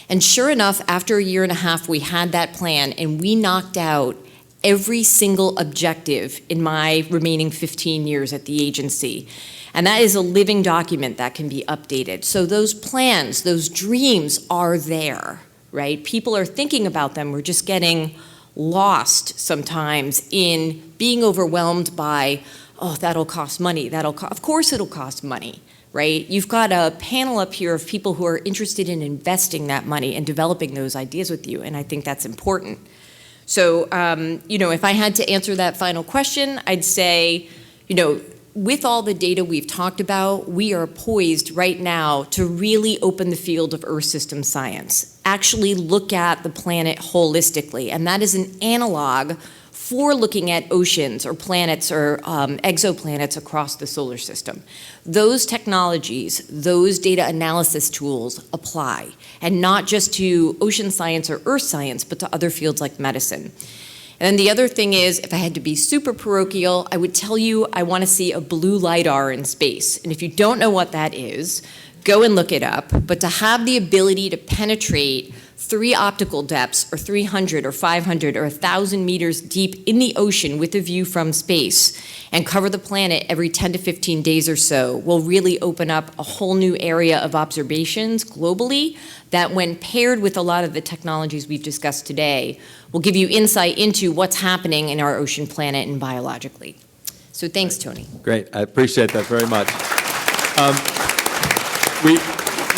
[SPEAKER 7] And sure enough, after a year and a half, we had that plan, and we knocked out every single objective in my remaining 15 years at the agency. And that is a living document that can be updated. So those plans, those dreams are there, right? People are thinking about them. We're just getting lost sometimes in being overwhelmed by, oh, that'll cost money. Of course it'll cost money, right? You've got a panel up here of people who are interested in investing that money and developing those ideas with you, and I think that's important. So, you know, if I had to answer that final question, I'd say, you know, with all the data we've talked about, we are poised right now to really open the field of Earth system science, actually look at the planet holistically, and that is an analog for looking at oceans or planets or exoplanets across the solar system. Those technologies, those data analysis tools apply, and not just to ocean science or earth science, but to other fields like medicine. And then the other thing is, if I had to be super parochial, I would tell you I want to see a blue LiDAR in space. And if you don't know what that is, go and look it up. But to have the ability to penetrate 3 optical depths, or 300 or 500 or 1,000 meters deep in the ocean with a view from space, and cover the planet every 10 to 15 days or so, will really open up a whole new area of observations globally that, when paired with a lot of the technologies we've discussed today, will give you insight into what's happening in our ocean planet and biologically. So thanks, Tony.
[SPEAKER 1] Great. I appreciate that very much.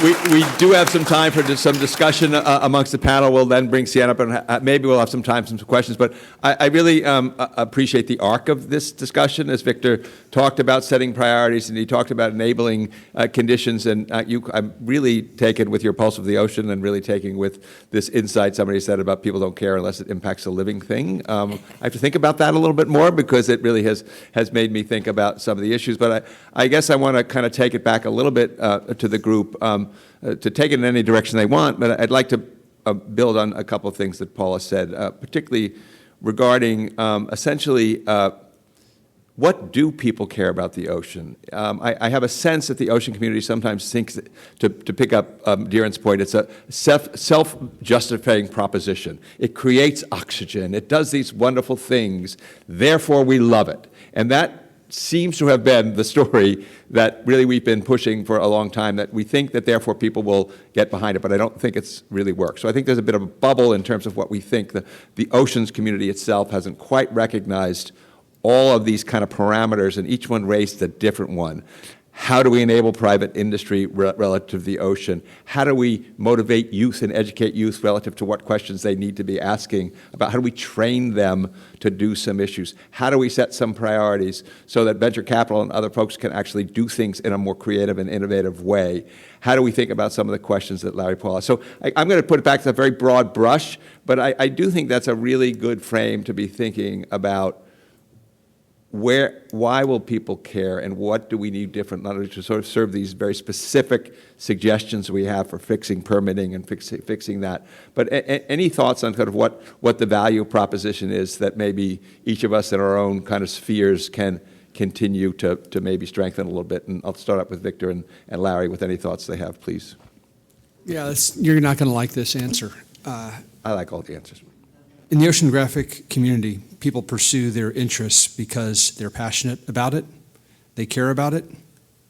[SPEAKER 1] We do have some time for some discussion amongst the panel. We'll then bring Sienna up, and maybe we'll have some time for some questions. But I really appreciate the arc of this discussion, as Victor talked about setting priorities, and he talked about enabling conditions. And I'm really taken with your pulse of the ocean, and really taking with this insight somebody said about people don't care unless it impacts a living thing. I have to think about that a little bit more, because it really has made me think about some of the issues. But I guess I want to kind of take it back a little bit to the group. To take it in any direction they want, but I'd like to build on a couple of things that Paula said, particularly regarding essentially what do people care about the ocean? I have a sense that the ocean community sometimes thinks, to pick up Deerin's point, it's a self-justifying proposition. It creates oxygen. It does these wonderful things. Therefore, we love it. And that seems to have been the story that really we've been pushing for a long time, that we think that therefore people will get behind it, but I don't think it's really worked. So I think there's a bit of a bubble in terms of what we think. The oceans community itself hasn't quite recognized all of these kind of parameters, and each one raised a different one. How do we enable private industry relative to the ocean? How do we motivate youth and educate youth relative to what questions they need to be asking about? How do we train them to do some issues? How do we set some priorities so that venture capital and other folks can actually do things in a more creative and innovative way? How do we think about some of the questions that Larry Paula? So I'm going to put it back to a very broad brush, but I do think that's a really good frame to be thinking about. Why will people care, and what do we need different, not only to sort of serve these very specific suggestions we have for fixing permitting and fixing that, but any thoughts on kind of what the value proposition is that maybe each of us in our own kind of spheres can continue to maybe strengthen a little bit? And I'll start up with Victor and Larry with any thoughts they have, please.
[SPEAKER 5] Yeah, you're not going to like this answer.
[SPEAKER 1] I like all the answers.
[SPEAKER 5] In the oceanographic community, people pursue their interests because they're passionate about it, they care about it,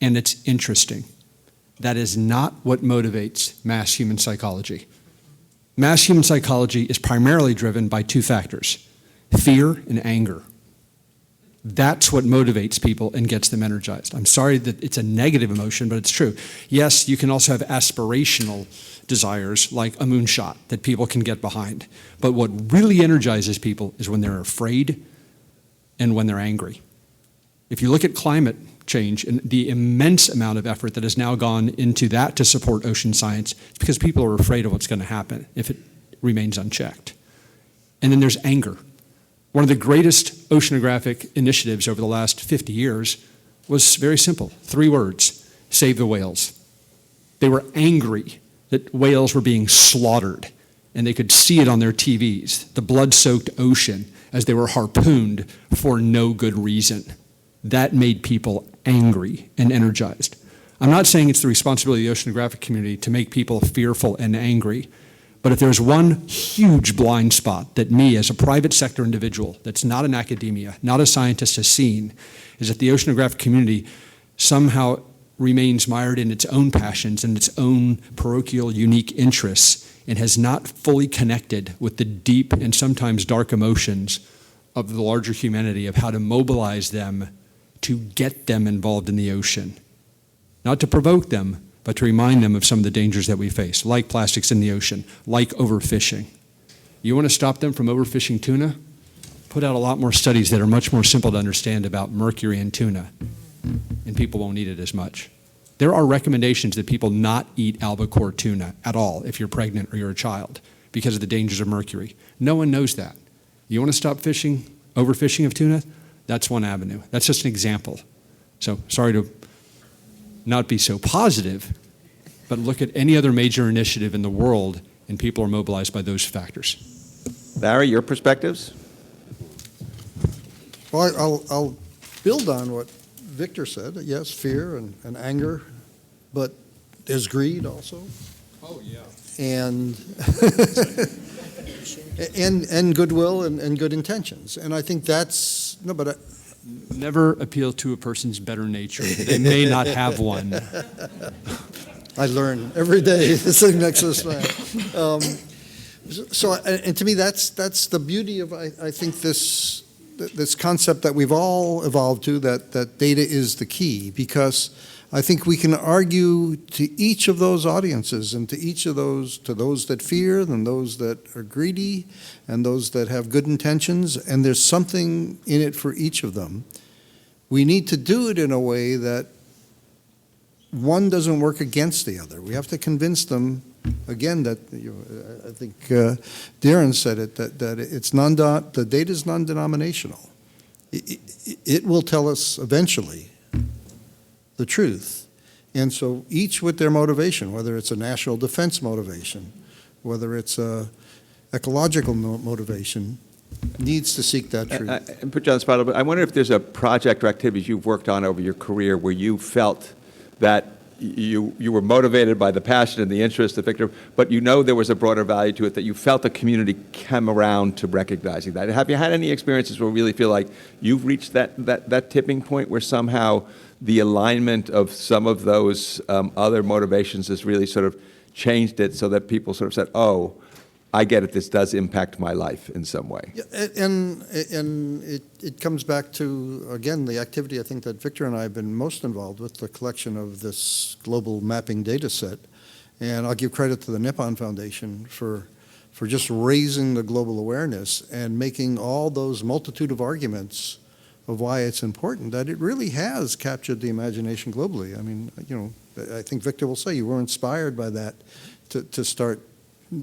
[SPEAKER 5] and it's interesting. That is not what motivates mass human psychology. Mass human psychology is primarily driven by 2 factors: fear and anger. That's what motivates people and gets them energized. I'm sorry that it's a negative emotion, but it's true. Yes, you can also have aspirational desires like a moonshot that people can get behind. But what really energizes people is when they're afraid and when they're angry. If you look at climate change and the immense amount of effort that has now gone into that to support ocean science, it's because people are afraid of what's going to happen if it remains unchecked. And then there's anger. One of the greatest oceanographic initiatives over the last 50 years was very simple. 3 words: save the whales. They were angry that whales were being slaughtered, and they could see it on their TVs, the blood-soaked ocean, as they were harpooned for no good reason. That made people angry and energized. I'm not saying it's the responsibility of the oceanographic community to make people fearful and angry, but if there's one huge blind spot that me, as a private sector individual, that's not in academia, not a scientist, has seen, is that the oceanographic community somehow remains mired in its own passions and its own parochial, unique interests, and has not fully connected with the deep and sometimes dark emotions of the larger humanity, of how to mobilize them to get them involved in the ocean. Not to provoke them, but to remind them of some of the dangers that we face, like plastics in the ocean, like overfishing. You want to stop them from overfishing tuna? Put out a lot more studies that are much more simple to understand about mercury in tuna, and people won't eat it as much. There are recommendations that people not eat albacore tuna at all if you're pregnant or you're a child because of the dangers of mercury. No one knows that. You want to stop fishing overfishing of tuna, that's one avenue. That's just an example. So sorry to not be so positive, but look at any other major initiative in the world, and people are mobilized by those factors.
[SPEAKER 1] Larry, your perspectives?
[SPEAKER 4] Well, I'll build on what Victor said. Yes, fear and anger, but there's greed also.
[SPEAKER 5] Oh, yeah.
[SPEAKER 4] And and goodwill and good intentions. And I think that's, no, but
[SPEAKER 5] Never appeal to a person's better nature. They may not have one.
[SPEAKER 4] I learn every day sitting next to this man. So, and to me, that's the beauty of, I think, this concept that we've all evolved to, that data is the key, because I think we can argue to each of those audiences and to each of those, to those that fear and those that are greedy and those that have good intentions, and there's something in it for each of them. We need to do it in a way that one doesn't work against the other. We have to convince them, again, that I think Deerin said it, that it's the data is non-denominational. It will tell us eventually the truth. And so each with their motivation, whether it's a national defense motivation, whether it's a ecological motivation, needs to seek that truth.
[SPEAKER 1] And put you on the spot a little bit. I wonder if there's a project or activities you've worked on over your career where you felt that you were motivated by the passion and the interest of Victor, but you know there was a broader value to it, that you felt the community came around to recognizing that. Have you had any experiences where you really feel like you've reached that tipping point where somehow the alignment of some of those other motivations has really sort of changed it so that people sort of said, oh, I get it, this does impact my life in some way?
[SPEAKER 4] Yeah, and it comes back to, again, the activity I think that Victor and I have been most involved with, the collection of this global mapping data set. And I'll give credit to the Nippon Foundation for just raising the global awareness and making all those multitude of arguments of why it's important, that it really has captured the imagination globally. I mean, I think Victor will say you were inspired by that to start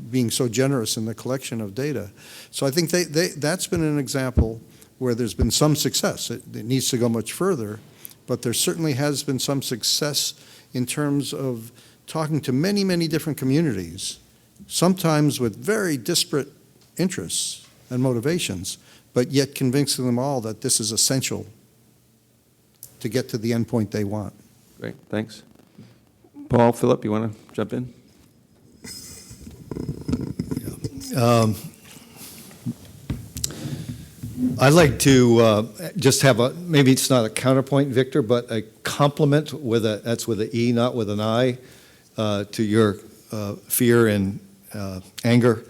[SPEAKER 4] being so generous in the collection of data. So I think that's been an example where there's been some success. It needs to go much further, but there certainly has been some success in terms of talking to many, many different communities, sometimes with very disparate interests and motivations, but yet convincing them all that this is essential to get to the endpoint they want.
[SPEAKER 1] Great, thanks. Paul, Philipp, you want to jump in?
[SPEAKER 2] I'd like to just have maybe it's not a counterpoint, Victor, but a compliment that's with an E, not with an I, to your fear and anger.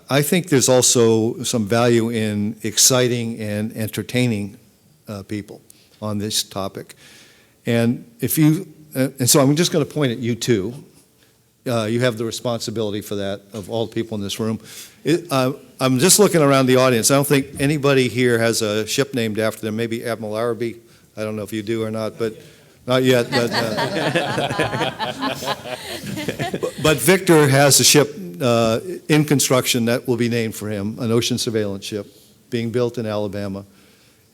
[SPEAKER 2] I think there's also some value in exciting and entertaining people on this topic. And so I'm just going to point at you two. You have the responsibility for that, of all the people in this room. I'm just looking around the audience. I don't think anybody here has a ship named after them. Maybe Admiral Araby. I don't know if you do or not, but not yet. But Victor has a ship in construction that will be named for him, an ocean surveillance ship being built in Alabama.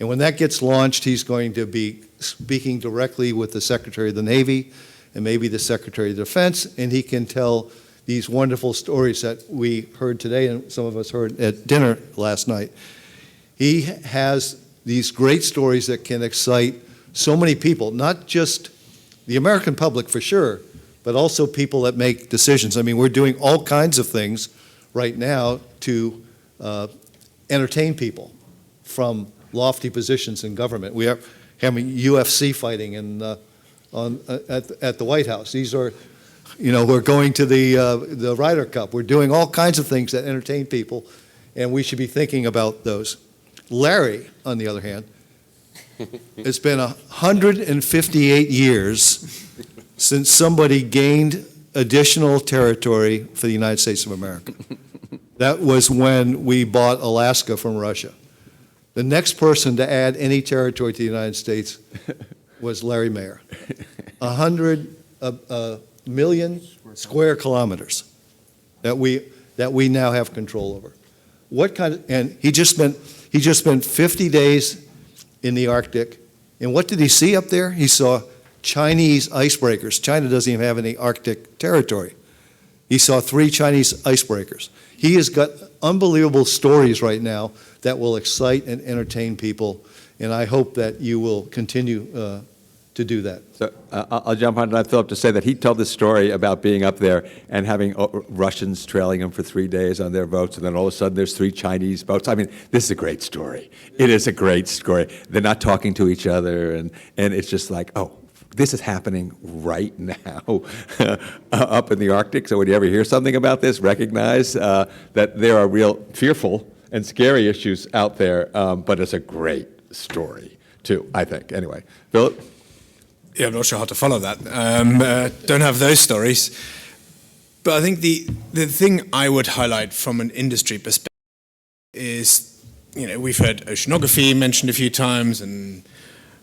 [SPEAKER 2] And when that gets launched, he's going to be speaking directly with the Secretary of the Navy and maybe the Secretary of Defense, and he can tell these wonderful stories that we heard today and some of us heard at dinner last night. He has these great stories that can excite so many people, not just the American public for sure, but also people that make decisions. I mean, we're doing all kinds of things right now to entertain people from lofty positions in government. We are having UFC fighting at the White House. These are, we're going to the Ryder Cup. We're doing all kinds of things that entertain people, and we should be thinking about those. Larry, on the other hand, it's been 158 years since somebody gained additional territory for the United States of America. That was when we bought Alaska from Russia. The next person to add any territory to the United States was Larry Mayer. 100 million square kilometers that we now have control over. And he just spent He just spent 50 days in the Arctic. And what did he see up there? He saw Chinese icebreakers. China doesn't even have any Arctic territory. He saw 3 Chinese icebreakers. He has got unbelievable stories right now that will excite and entertain people, and I hope that you will continue to do that.
[SPEAKER 1] So I'll jump on that, Philip, to say that he told this story about being up there and having Russians trailing him for 3 days on their boats, and then all of a sudden there's 3 Chinese boats. I mean, this is a great story. It is a great story. They're not talking to each other, and it's just like, oh, this is happening right now up in the Arctic. So when you ever hear something about this, recognize that there are real fearful and scary issues out there, but it's a great story, too, I think. Anyway, Philip?
[SPEAKER 3] Yeah, I'm not sure how to follow that. Don't have those stories. But I think the thing I would highlight from an industry perspective is, we've heard oceanography mentioned a few times and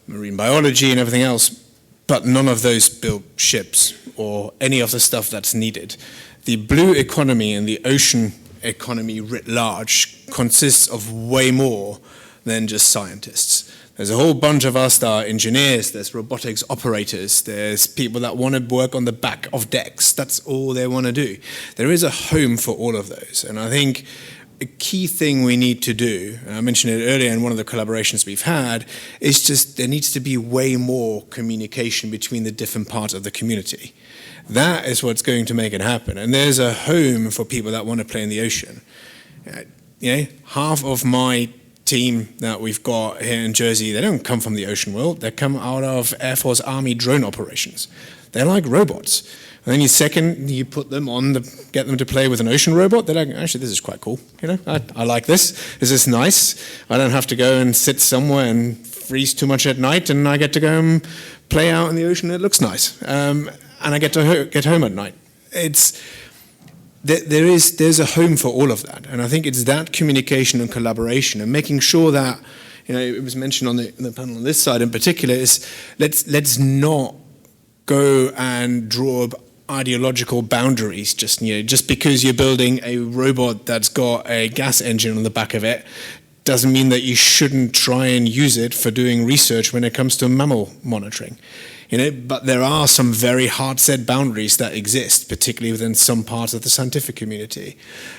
[SPEAKER 3] marine biology and everything else, but none of those build ships or any of the stuff that's needed. The blue economy and the ocean economy writ large consists of way more than just scientists. There's a whole bunch of us that are engineers, there's robotics operators, there's people that want to work on the back of decks. That's all they want to do. There is a home for all of those. And I think a key thing we need to do, and I mentioned it earlier in one of the collaborations we've had, is just there needs to be way more communication between the different parts of the community. That is what's going to make it happen. And there's a home for people that want to play in the ocean. Half of my team that we've got here in Jersey, they don't come from the ocean world. They come out of Air Force Army drone operations. They're like robots. And then you put them on, get them to play with an ocean robot. They're like, actually, this is quite cool. I like this. This is nice. I don't have to go and sit somewhere and freeze too much at night, and I get to go and play out in the ocean. It looks nice, and I get to get home at night. There's a home for all of that, and I think it's that communication and collaboration and making sure that, it was mentioned on the panel on this side in particular, is let's not go and draw up ideological boundaries just because you're building a robot that's got a gas engine on the back of it doesn't mean that you shouldn't try and use it for doing research when it comes to mammal monitoring. But there are some very hard-set boundaries that exist, particularly within some parts of the scientific community.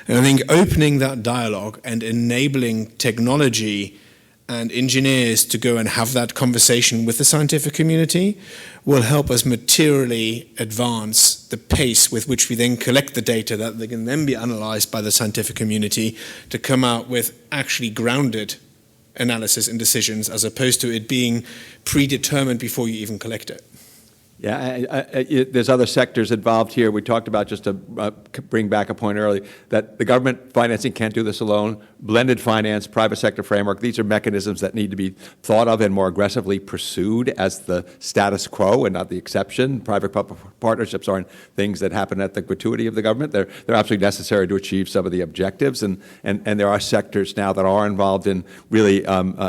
[SPEAKER 3] And I think opening that dialogue and enabling technology and engineers to go and have that conversation with the scientific community will help us materially advance the pace with which we then collect the data that they can then be analyzed by the scientific community to come out with actually grounded analysis and decisions, as opposed to it being predetermined before you even collect it.
[SPEAKER 1] Yeah, there's other sectors involved here. We talked about, just to bring back a point earlier, that the government financing can't do this alone. Blended finance, private sector framework, these are mechanisms that need to be thought of and more aggressively pursued as the status quo and not the exception. Private-public partnerships aren't things that happen at the gratuity of the government. They're absolutely necessary to achieve some of the objectives, and there are sectors now that are involved in really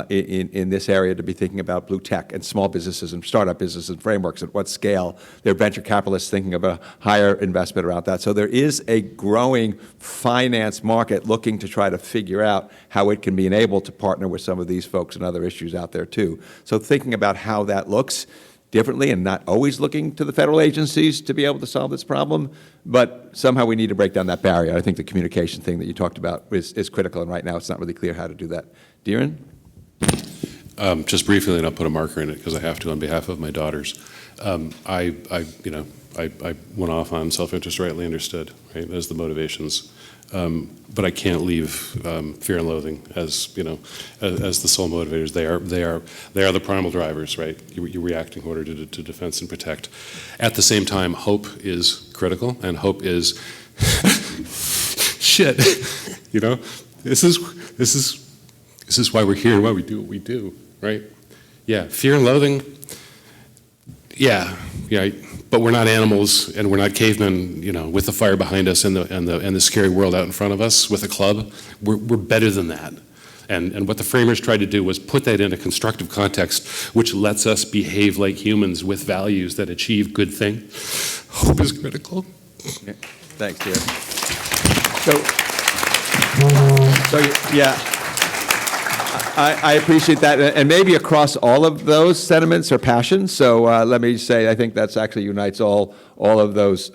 [SPEAKER 1] in this area to be thinking about blue tech and small businesses and startup businesses and frameworks at what scale. There are venture capitalists thinking of a higher investment around that. So there is a growing finance market looking to try to figure out how it can be enabled to partner with some of these folks and other issues out there too. So thinking about how that looks differently and not always looking to the federal agencies to be able to solve this problem, but somehow we need to break down that barrier. I think the communication thing that you talked about is critical, and right now it's not really clear how to do that. Deerin?
[SPEAKER 6] Just briefly, and I'll put a marker in it because I have to on behalf of my daughters. I went off on self-interest, rightly understood, right, as the motivations. But I can't leave fear and loathing as as the sole motivators. They are the primal drivers, right? You react in order to defense and protect. At the same time, hope is critical, and hope is shit. This is why we're here and why we do what we do, right? Yeah, fear and loathing. Yeah, but we're not animals, and we're not cavemen, with the fire behind us and the scary world out in front of us with a club. We're better than that. And what the framers tried to do was put that in a constructive context, which lets us behave like humans with values that achieve good thing. Hope is critical.
[SPEAKER 1] Yeah. Thanks, dear. So yeah. I appreciate that, and maybe across all of those sentiments or passions. So let me say, I think that's actually unites all of those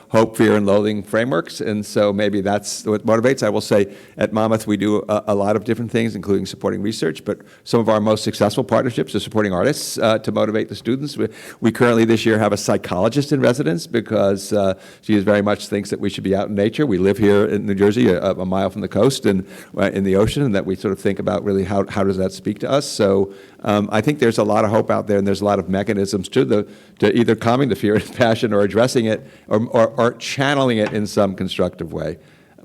[SPEAKER 1] hope, fear, and loathing frameworks, and so maybe that's what motivates. I will say, at Monmouth, we do a lot of different things, including supporting research, but some of our most successful partnerships are supporting artists to motivate the students. We currently this year have a psychologist in residence because she very much thinks that we should be out in nature. We live here in New Jersey, a mile from the coast and in the ocean, and that we sort of think about really how does that speak to us. So I think there's a lot of hope out there, and there's a lot of mechanisms to either calming the fear and passion or addressing it or channeling it in some constructive way.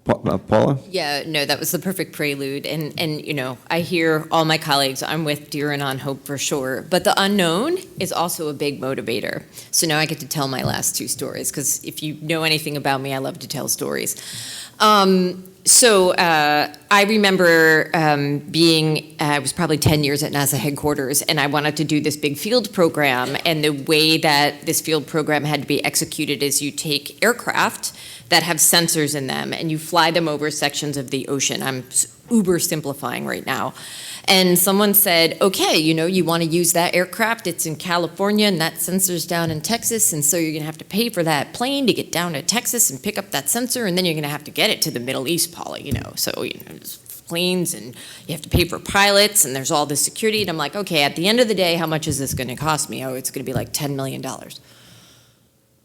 [SPEAKER 1] Paula?
[SPEAKER 7] Yeah, no, that was the perfect prelude. And you know, I hear all my colleagues, I'm with Deerin on hope for sure. But the unknown is also a big motivator. So now I get to tell my last two stories, because if you know anything about me, I love to tell stories. I remember I was probably 10 years at NASA headquarters, and I wanted to do this big field program. And the way that this field program had to be executed is you take aircraft that have sensors in them, and you fly them over sections of the ocean. I'm uber simplifying right now. And someone said, okay, you know, you want to use that aircraft, it's in California, and that sensor's down in Texas, and so you're going to have to pay for that plane to get down to Texas and pick up that sensor, and then you're going to have to get it to the Middle East, Paula, you know. So, you know, there's planes, and you have to pay for pilots, and there's all this security, and I'm like, okay, at the end of the day, how much is this going to cost me? Oh, it's going to be like $10 million.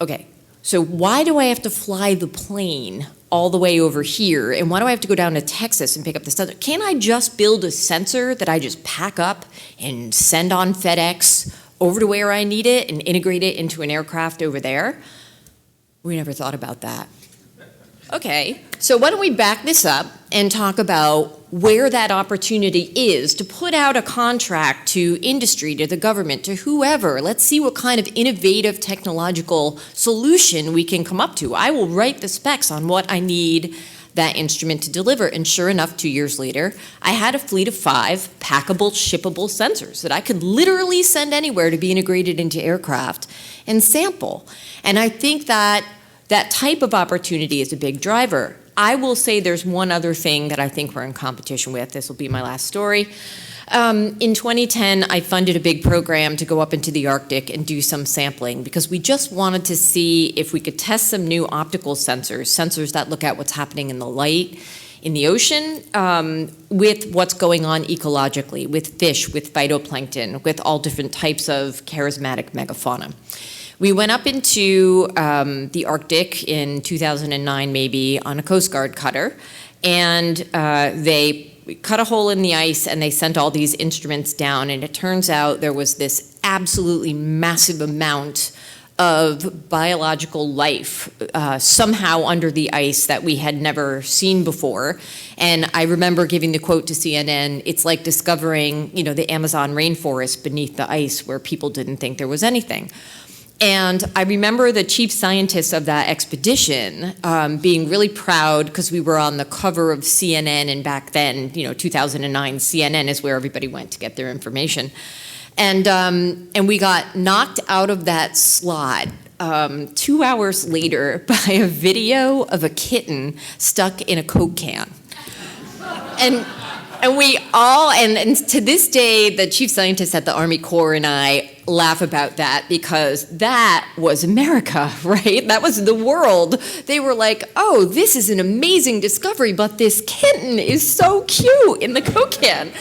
[SPEAKER 7] Okay. So why do I have to fly the plane all the way over here? And why do I have to go down to Texas and pick up the sensor? Can't I just build a sensor that I just pack up and send on FedEx over to where I need it and integrate it into an aircraft over there? We never thought about that. Okay, so why don't we back this up and talk about where that opportunity is to put out a contract to industry, to the government, to whoever. Let's see what kind of innovative technological solution we can come up to. I will write the specs on what I need that instrument to deliver. And sure enough, 2 years later, I had a fleet of 5 packable, shippable sensors that I could literally send anywhere to be integrated into aircraft and sample. And I think that type of opportunity is a big driver. I will say there's one other thing that I think we're in competition with. This will be my last story. In 2010, I funded a big program to go up into the Arctic and do some sampling because we just wanted to see if we could test some new optical sensors that look at what's happening in the light in the ocean with what's going on ecologically, with fish, with phytoplankton, with all different types of charismatic megafauna. We went up into the Arctic in 2009, maybe, on a Coast Guard cutter, and they cut a hole in the ice and they sent all these instruments down, and it turns out there was this absolutely massive amount of biological life somehow under the ice that we had never seen before. And I remember giving the quote to CNN, it's like discovering, you know, the Amazon rainforest beneath the ice where people didn't think there was anything. And I remember the chief scientist of that expedition being really proud because we were on the cover of CNN, and back then, you know, 2009, CNN is where everybody went to get their information. And we got knocked out of that slot 2 hours later by a video of a kitten stuck in a Coke can. And we all, and to this day, the chief scientist at the Army Corps and I laugh about that because that was America, right? That was the world. They were like, oh, this is an amazing discovery, but this kitten is so cute in the Coke can.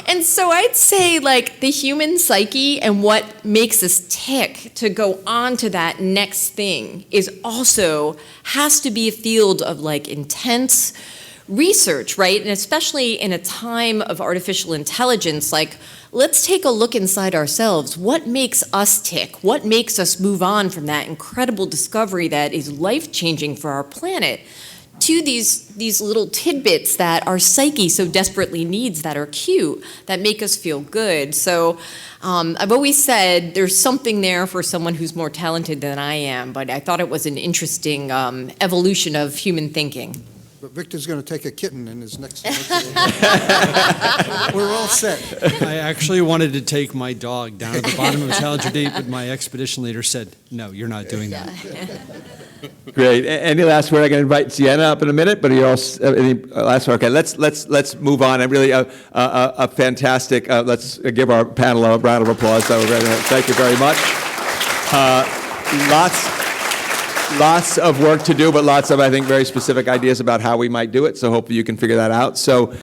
[SPEAKER 7] And so I'd say, like, the human psyche and what makes us tick to go on to that next thing has to be a field of, like, intense research, right? And especially in a time of artificial intelligence, like, let's take a look inside ourselves. What makes us tick? What makes us move on from that incredible discovery that is life-changing for our planet to these little tidbits that our psyche so desperately needs, that are cute, that make us feel good. So I've always said there's something there for someone who's more talented than I am, but I thought it was an interesting evolution of human thinking.
[SPEAKER 4] But Victor's going to take a kitten in his next We're all set.
[SPEAKER 5] I actually wanted to take my dog down to the bottom of Challenger Deep, but my expedition leader said, no, you're not doing that.
[SPEAKER 1] Great. Any last word? I'm going to invite Sienna up in a minute, but any last word? Okay, let's move on. And really a fantastic. Let's give our panel a round of applause. Thank you very much. Lots of work to do, but lots of, I think, very specific ideas about how we might do it. So hopefully you can figure that out. So